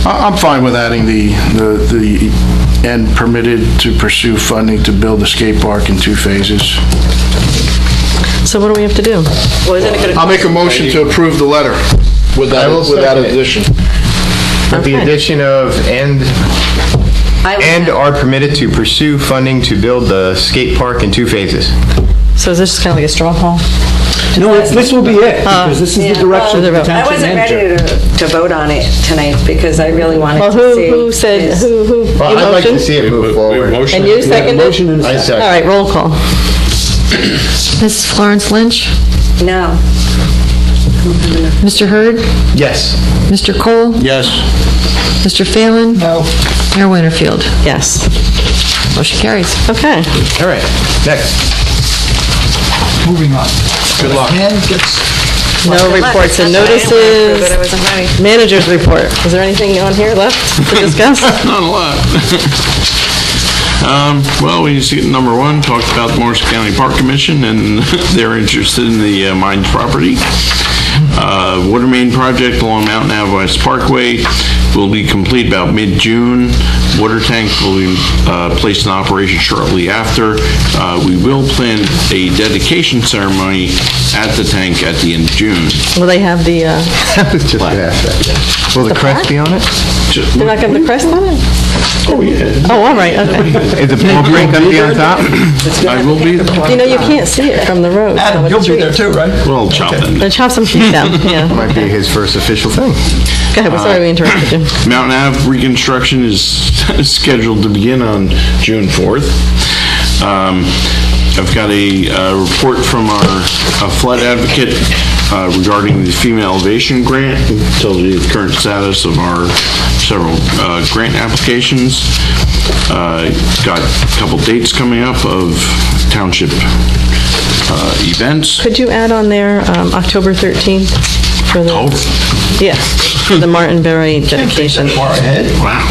I'm fine with adding the and permitted to pursue funding to build a skate park in 2 phases. So what do we have to do? Well, isn't it gonna- I'll make a motion to approve the letter with that addition. With the addition of and are permitted to pursue funding to build the skate park in 2 phases. So is this just kind of like a straw poll? No, this will be it, because this is the direction of the I township wasn't manager. ready to vote on it tonight because I really wanted to see. Who said, who? Well, you I'd like to motioned? see it move forward. And you seconded? Motion and a I second. All right, roll call. Mrs. Florence Lynch? No. Mr. Hurd? Yes. Mr. Cole? Yes. Mr. Phelan? No. Mayor Winterfield? Yes. Motion carries. Okay. All right, next. Moving on. Good luck. And gets No reports and notices. Manager's report. Is there anything on here left to discuss? Not a lot. Well, we see number 1, talked about the Morris County Park Commission, and they're interested in the Mines property. Water main project along Mountain Ave West Parkway will be complete about mid-June. Water tank will be placed in operation shortly after. We will plan a dedication ceremony at the tank at the end of June. Will they have the, I was just going to ask that. Will the crest be on it? they're not going to have the crest on it? Oh, yeah. Oh, all right, okay. Is the ball break going to be on top? I will be. You know, you can't see it from the road. Adam, you'll be there too, right? Well, chop it. Then chop some trees down, yeah. Might be his first official thing. Go ahead, we're sorry we interrupted you. Mountain Ave reconstruction is scheduled to begin on June 4th. I've got a report from our flood advocate regarding the female elevation grant. Tells you the current status of our several grant applications. Got a couple dates coming up of township events. Could you add on there October 13th? For the, October? Yeah, for the Martin Berry dedication. Far ahead. Wow.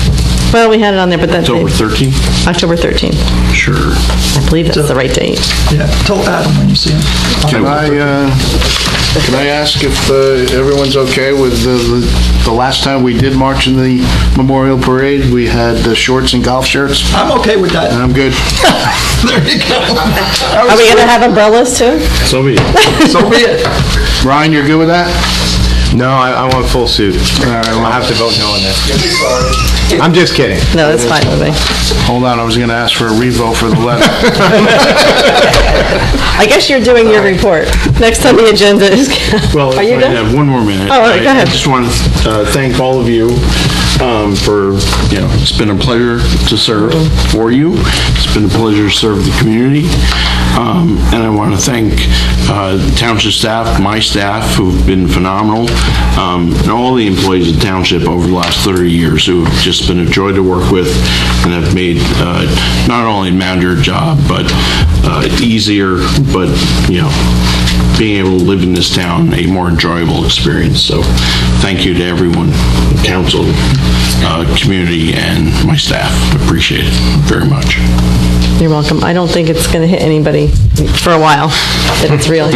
Well, we had it on there, but that's... October 13th? October 13th. Sure. I believe that's the right date. Yeah, tell Adam when you see him. Can I ask if everyone's okay with the last time we did march in the Memorial Parade? We had shorts and golf shirts. I'm okay with that. I'm good. There you go. Are we going to have umbrellas too? So be it. So be it. Ryan, you're good with that? No, I want full suit. All right, I'll have to vote no on this. I'm just kidding. No, that's fine with me. Hold on, I was going to ask for a revote for the letter. I guess you're doing your report. Next on the agenda is... Well, Are you if I done? have one more minute. Oh, all right, go ahead. I just want to thank all of you for, it's been a pleasure to serve for you. It's been a pleasure to serve the community. And I want to thank township staff, my staff, who've been phenomenal, and all the employees of the township over the last 30 years who have just been a joy to work with and have made not only a manager job, but easier, but, being able to live in this town a more enjoyable experience. So thank you to everyone, council, community, and my staff. Appreciate it very much. You're welcome. I don't think it's going to hit anybody for a while, that it's real.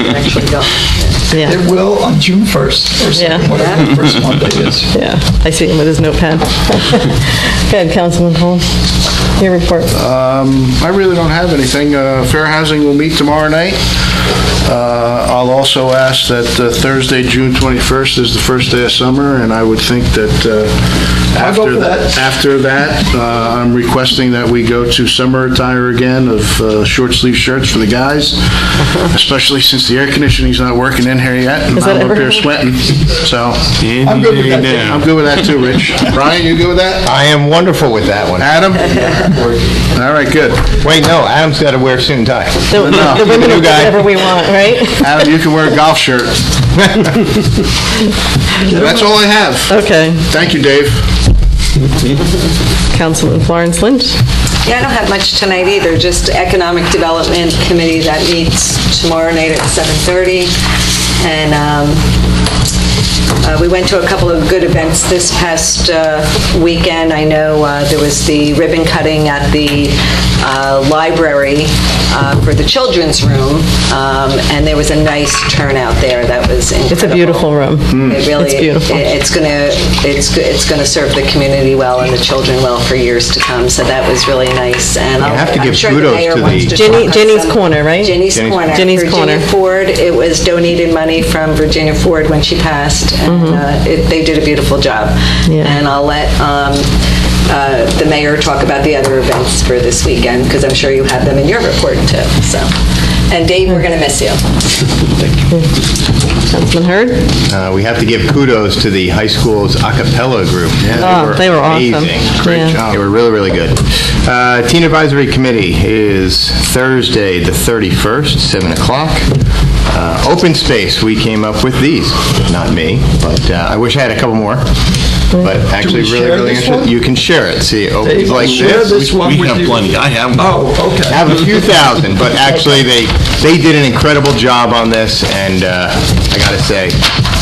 Yeah. It will on June 1st, or Yeah. whatever the first Monday is. Yeah, I see him with his notepad. Go ahead, Councilman Cole. Your report. I really don't have anything. Fair Housing will meet tomorrow night. I'll also ask that Thursday, June 21st is the first day of summer, and I would think that after that, I'm requesting that we go to summer attire again of short sleeve shirts for the guys, especially since the air conditioning's not working in here yet, and I'm up here sweating. So I'm good with that. I'm good with that too, Rich. Brian, you good with that? I am wonderful with that one. Adam? All right, good. Wait, no, Adam's got to wear suit and tie. The women will do whatever we want, right? Adam, you can wear a golf shirt. That's all I have. Okay. Thank you, Dave. Councilman Florence Lynch. Yeah, I don't have much tonight either, just Economic Development Committee that meets tomorrow night at 7:30. And We went to a couple of good events this past weekend. I know there was the ribbon cutting at the library for the children's room, and there was a nice turnout there. That was incredible. It's a beautiful room. It really, It's beautiful. It's gonna serve the community well and the children well for years to come. So that was really nice. And You have to give sure kudos mayor to wants the- talk about Jenny's some- Corner, right? Jenny's Corner. Jenny's Virginia Corner. Ford. It was donated money from Virginia Ford when she passed, and they did a beautiful job. And I'll let the mayor talk about the other events for this weekend, because I'm sure you have them in your report too. So, and Dave, we're going to miss you. Councilman Hurd? We have to give kudos to the high school's a cappella group. They were awesome. Amazing. Great job. They were really, really good. Teen Advisory Committee is Thursday, the 31st, 7 o'clock. Open space, we came up with these. Not me, but I wish I had a couple more. But actually, we really, share really this interesting. one? You can share it. See, Dave, like share this one We with have you. plenty. I have. Oh, okay. I have a few thousand, but actually they did an incredible job on this, and I gotta say,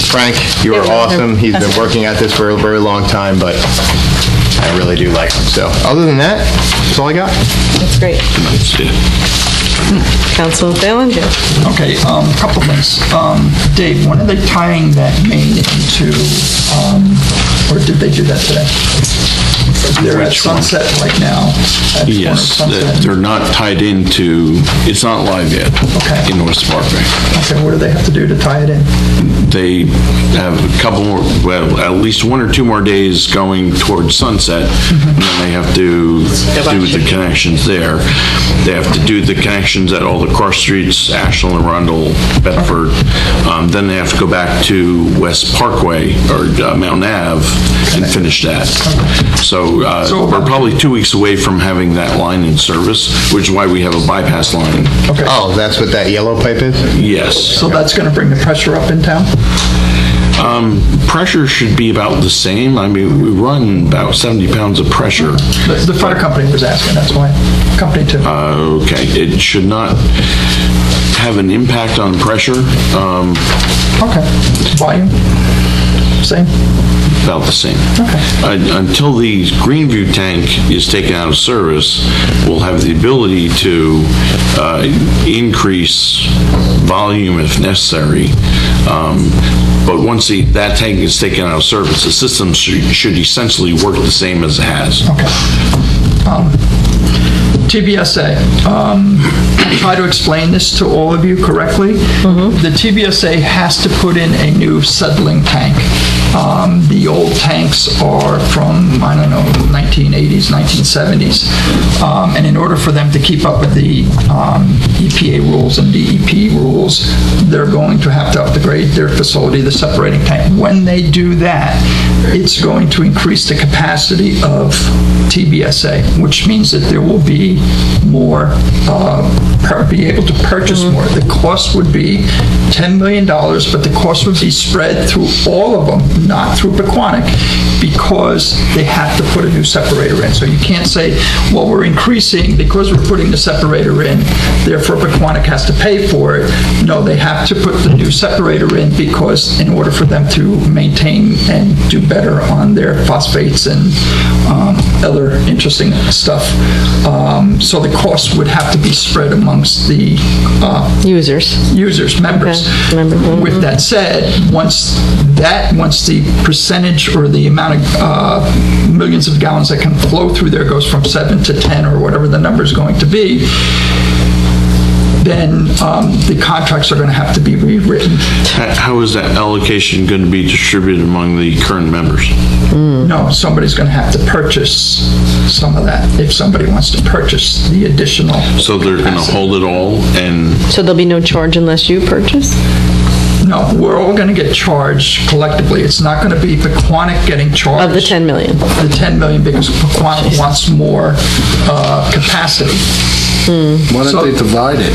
Frank, you are awesome. He's been working at this for a very long time, but I really do like him. So other than that, that's all I got. That's great. Councilman Phelan? Okay, a couple things. Dave, when are they tying that main into, or did they do that today? They're at Which one? Sunset right now. at Yes, Sunset. they're not tied into, it's not live yet in North Parkway. Okay, what do they have to do to tie it in? They have a couple more, well, at least one or two more days going towards Sunset, and then they have to do the connections there. They have to do the connections at all the cross streets, Ashland, Arundel, Bedford. Then they have to go back to West Parkway, or Mountain Ave, and finish that. So we're probably 2 weeks away from having that line in service, which is why we have a bypass line. Okay. Oh, that's what that yellow pipe is? Yes. So that's going to bring the pressure up in town? Pressure should be about the same. I mean, we run about 70 pounds of pressure. The fire company was asking, that's why. Company too. Okay, it should not have an impact on pressure. Okay. Volume? Same? About the same. Until the Greenview tank is taken out of service, we'll have the ability to increase volume if necessary. But once that tank is taken out of service, the system should essentially work the same as it has. Okay. TBSA, try to explain this to all of you correctly. The TBSA has to put in a new settling tank. The old tanks are from, I don't know, 1980s, 1970s. And in order for them to keep up with the EPA rules and DEP rules, they're going to have to upgrade their facility, the separating tank. When they do that, it's going to increase the capacity of TBSA, which means that there will be more, be able to purchase more. The cost would be $10 million, but the cost would be spread through all of them, not through Pequannock, because they have to put a new separator in. So you can't say, well, we're increasing because we're putting the separator in, therefore Pequannock has to pay for it. No, they have to put the new separator in because in order for them to maintain and do better on their phosphates and other interesting stuff. So the cost would have to be spread amongst the users, members. Okay. With that said, once the percentage or the amount of millions of gallons that can flow through there goes from 7 to 10 or whatever the number is going to be, then the contracts are going to have to be rewritten. How is that allocation going to be distributed among the current members? No, somebody's going to have to purchase some of that if somebody wants to purchase the additional. So they're going to hold it all and... So there'll be no charge unless you purchase? No, we're all going to get charged collectively. It's not going to be Pequannock getting charged. Of the 10 million? The 10 million because Pequannock wants more capacity. Why don't they divide it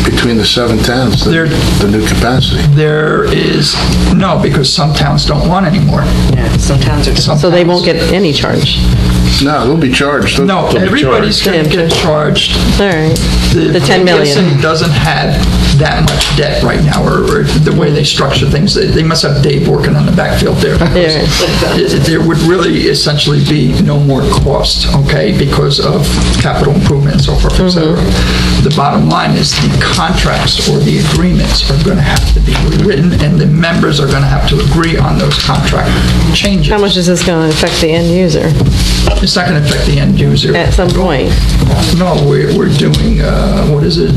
between the 7 towns, the new capacity? There is, no, because some towns don't want any more. Yeah, some towns are. So they won't get any charge? No, they'll be charged. No, everybody's going to get charged. All right. The 10 million. TBSA doesn't have that much debt right now, or the way they structure things. They must have Dave working on the backfield there. There would really essentially be no more cost, okay, because of capital improvement and so forth, et cetera. The bottom line is the contracts or the agreements are going to have to be rewritten, and the members are going to have to agree on those contract changes. How much is this going to affect the end user? It's not going to affect the end user. At some point. No, we're doing, what is it?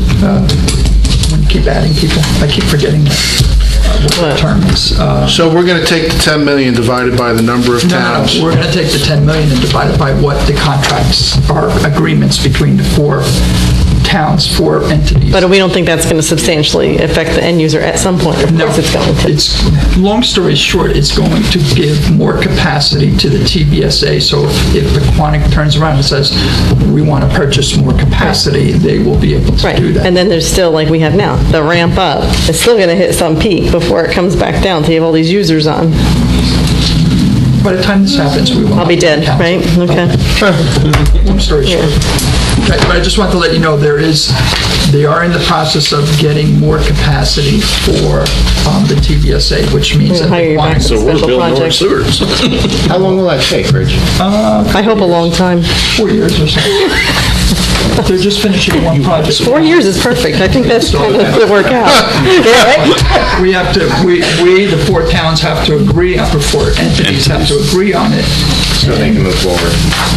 When you keep adding people, I keep forgetting what the term is. So we're going to take the 10 million divided by the number of towns? No, we're going to take the 10 million and divide it by what the contracts are, agreements between the 4 towns, 4 entities. But we don't think that's going to substantially affect the end user at some point. Of course it's going to. Long story short, it's going to give more capacity to the TBSA. So if Pequannock turns around and says, we want to purchase more capacity, they will be able to do that. And then there's still, like we have now, the ramp up. It's still going to hit some peak before it comes back down to have all these users on. By the time this happens, we will I'll be dead, right? Okay. Long story short. Okay, but I just want to let you know they are in the process of getting more capacity for the TBSA, which means that So we're building more sewers. How long will that take, Rich? I hope a long time. 4 years or so. They're just finishing one project. 4 years is perfect. I think that's kind of the work out. Yeah, right? We have to, the 4 towns have to agree, the 4 entities have to agree on it. So they can move forward.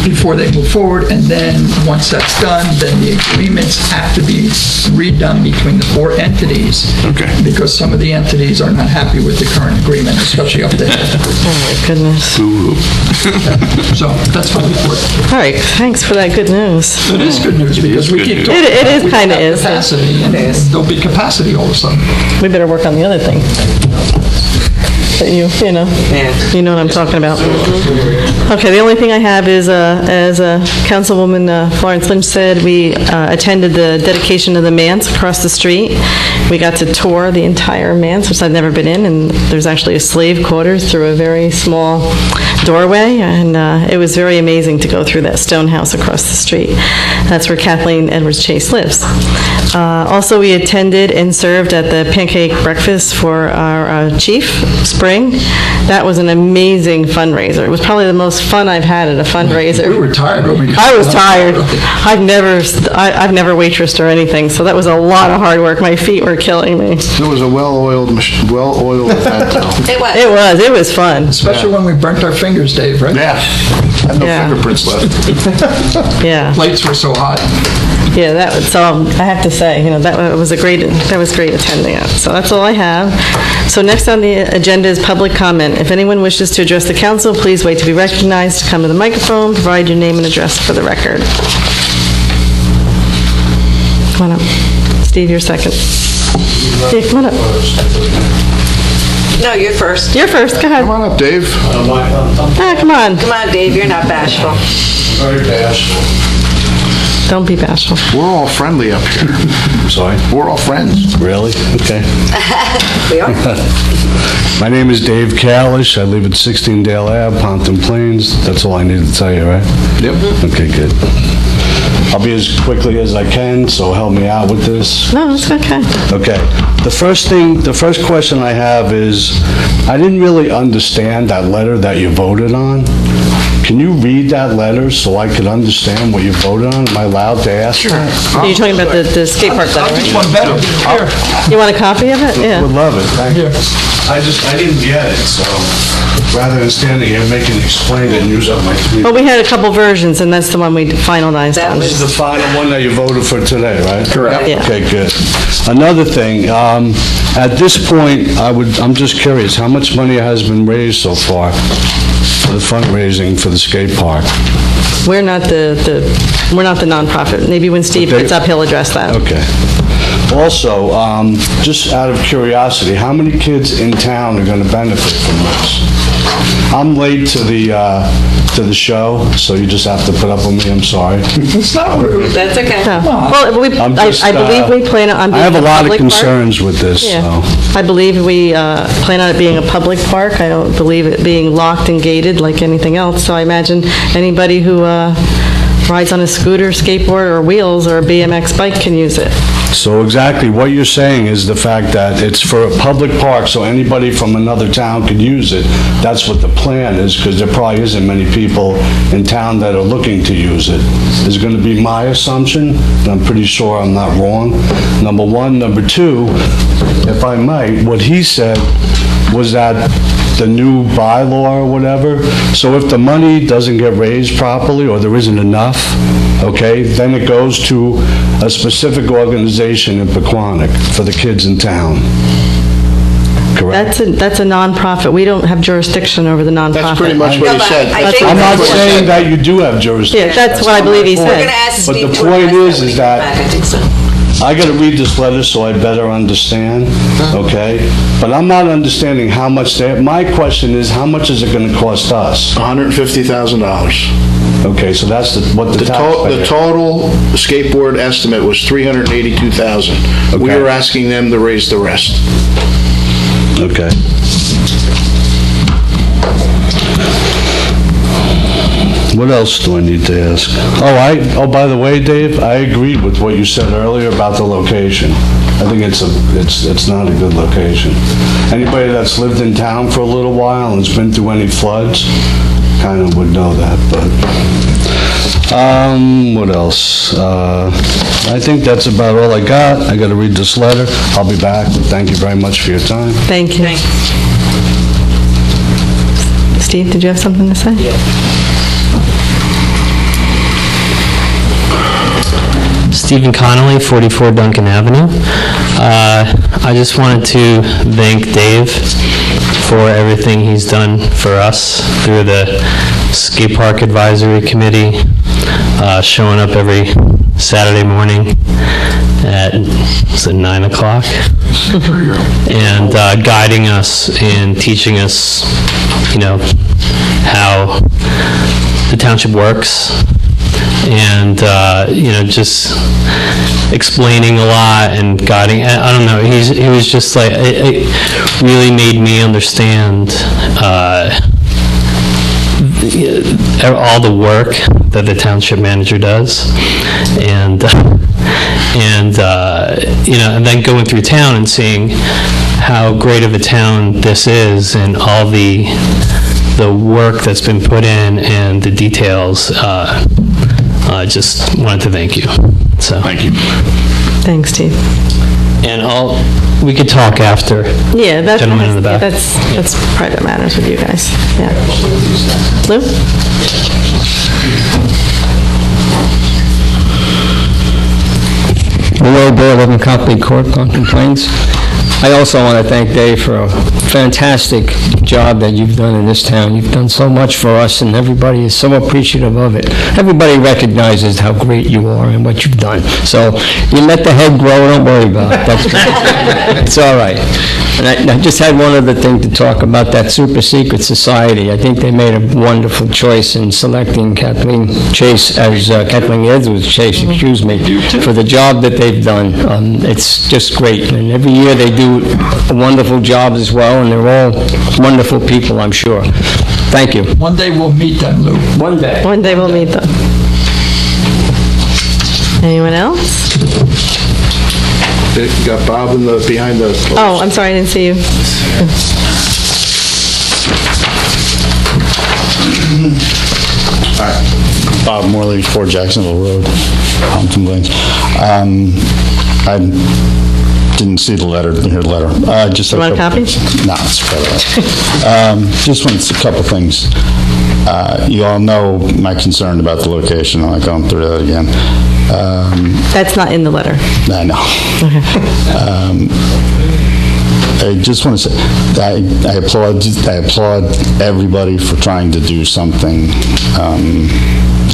Before they move forward, and then once that's done, then the agreements have to be redone between the 4 entities. Okay. Because some of the entities are not happy with the current agreement, especially up there. Oh my goodness. So that's my report. All right, thanks for that good news. It is good news because we keep talking. It is kind of is. Capacity, and there'll be capacity all of a sudden. We better work on the other thing. That you know what I'm talking about. Okay, the only thing I have is, as Councilwoman Florence Lynch said, we attended the dedication of the manse across the street. We got to tour the entire manse, which I've never been in, and there's actually a slave quarters through a very small doorway, and it was very amazing to go through that stone house across the street. That's where Kathleen Edwards Chase lives. Also, we attended and served at the pancake breakfast for our chief, Spring. That was an amazing fundraiser. It was probably the most fun I've had at a fundraiser. We were tired. I was tired. I've never waitressed or anything, so that was a lot of hard work. My feet were killing me. It was a well-oiled event, though. It was fun. Especially when we burnt our fingers, Dave, right? Yeah. I had no fingerprints left. Yeah. Lights were so hot. Yeah, so I have to say, that was great attending it. So that's all I have. So next on the agenda is public comment. If anyone wishes to address the council, please wait to be recognized. Come to the microphone, provide your name and address for the record. Come on up. Steve, you're second. Steve, come on up. No, you're first. You're first, go ahead. Come on up, Dave. Come on. Come on, Dave, you're not bashful. Very bashful. Don't be bashful. We're all friendly up here. I'm sorry? We're all friends. Really? Okay. We are. My name is Dave Kalish. I live at 16 Dale Ave, Pompton Plains. That's all I need to tell you, right? Yep. Okay, good. I'll be as quickly as I can, so help me out with this. No, it's okay. Okay. The first question I have is, I didn't really understand that letter that you voted on. Can you read that letter so I could understand what you voted on? Am I allowed to ask? Sure. Are you talking about the skate park letter, right? One better. Here. You want a copy of it? Yeah. Would love it, thank you. I didn't get it, so rather than standing here making you explain it and use up my 3 Well, we had a couple versions, and that's the one we finalized on. This is the final one that you voted for today, right? Correct. Yeah. Okay, good. Another thing, at this point, I'm just curious, how much money has been raised so far for the fundraising for the skate park? We're not the nonprofit. Maybe when Steve gets up, he'll address that. Okay. Also, just out of curiosity, how many kids in town are going to benefit from this? I'm late to the show, so you just have to put up with me. I'm sorry. It's not rude. That's okay. No. Well, I believe we plan on being I have a lot of public concerns park. with this. Yeah. So. I believe we plan on it being a public park. I don't believe it being locked and gated like anything else. So I imagine anybody who rides on a scooter, skateboard, or wheels, or a BMX bike can use it. So exactly what you're saying is the fact that it's for a public park, so anybody from another town could use it. That's what the plan is, because there probably isn't many people in town that are looking to use it. Is going to be my assumption, and I'm pretty sure I'm not wrong. Number one. Number two, if I might, what he said was that the new bylaw or whatever, so if the money doesn't get raised properly or there isn't enough, okay, then it goes to a specific organization in Pequannock for the kids in town. Correct? That's a nonprofit. We don't have jurisdiction over the nonprofit. That's pretty much what he said. I'm not saying that you do have jurisdiction. Yeah, that's what I believe he said. We're going to ask But Steve the to point address is that when that he comes back, I think so. I got to read this letter so I better understand, okay? But I'm not understanding how much my question is, how much is it going to cost us? $150,000. Okay, so that's what the taxpayer. The total skateboard estimate was $382,000. Okay. We were asking them to raise the rest. Okay. What else do I need to ask? Oh, by the way, Dave, I agreed with what you said earlier about the location. I think it's not a good location. Anybody that's lived in town for a little while and has been through any floods kind of would know that, but... what else? I think that's about all I got. I got to read this letter. I'll be back. Thank you very much for your time. Thank you. Steve, did you have something to say? Yeah. Stephen Connolly, 44 Duncan Avenue. I just wanted to thank Dave for everything he's done for us through the Skate Park Advisory Committee, showing up every Saturday morning at, was it 9 o'clock? And guiding us and teaching us, how the township works. And, just explaining a lot and guiding. I don't know, he was just like, it really made me understand all the work that the township manager does. And then going through town and seeing how great of a town this is and all the work that's been put in and the details. I just wanted to thank you. So thank you. Thanks, Steve. And we could talk after. Yeah, gentleman in the back. That's private matters with you guys. Yeah. Lou? Hello, Board of Copley Court on complaints. I also want to thank Dave for a fantastic job that you've done in this town. You've done so much for us, and everybody is so appreciative of it. Everybody recognizes how great you are and what you've done. So you let the head grow, don't worry about it. It's all right. And I just had one other thing to talk about, that super secret society. I think they made a wonderful choice in selecting Kathleen Chase as, Kathleen Edwards Chase, excuse me, for the job that they've done. It's just great. And every year they do a wonderful job as well, and they're all wonderful people, I'm sure. Thank you. One day we'll meet them, Lou. One day. One day we'll meet them. Anyone else? You got Bob behind the... Oh, I'm sorry, I didn't see you. All right. Bob Morley, 4 Jacksonville Road, Hampton Glens. I didn't see the letter, didn't hear the letter. Just You want a copy? No, it's better. Just want a couple things. You all know my concern about the location. I'm not going through that again. That's not in the letter. I know. I just want to say I applaud everybody for trying to do something.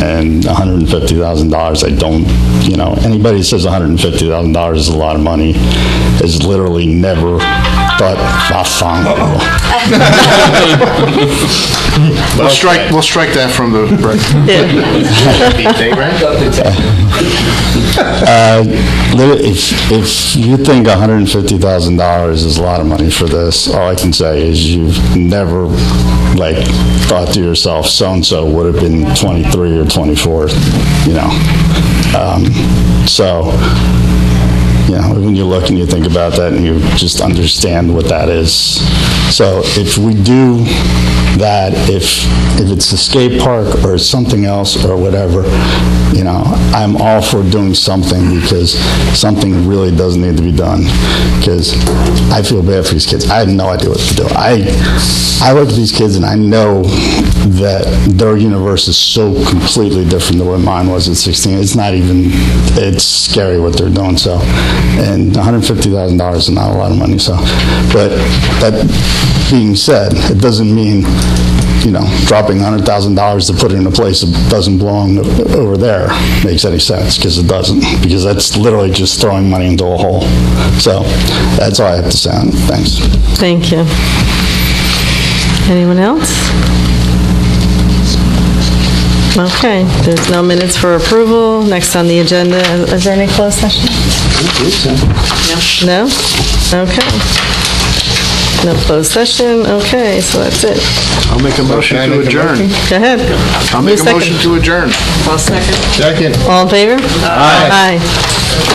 And $150,000, I don't, anybody who says $150,000 is a lot of money has literally never thought, We'll strike that from the record. If you think $150,000 is a lot of money for this, all I can say is you've never thought to yourself, so-and-so would have been 23 or 24, So, when you look and you think about that and you just understand what that is. So if we do that, if it's a skate park or something else or whatever, I'm all for doing something, because something really does need to be done, because I feel bad for these kids. I have no idea what to do. I look at these kids and I know that their universe is so completely different than what mine was at 16. It's scary what they're doing. So, and $150,000 is not a lot of money. So, but that being said, it doesn't mean, dropping $100,000 to put it in a place that doesn't belong over there makes any sense, because it doesn't, because that's literally just throwing money into a hole. So that's all I have to say on it. Thanks. Thank you. Anyone else? Okay, there's no minutes for approval. Next on the agenda, is there any closed session? I don't believe so. No? Okay. No closed session. Okay, so that's it. I'll make a motion to adjourn. Go ahead. I'll make a motion to adjourn. I'll second. Second. All in favor? Aye. Aye.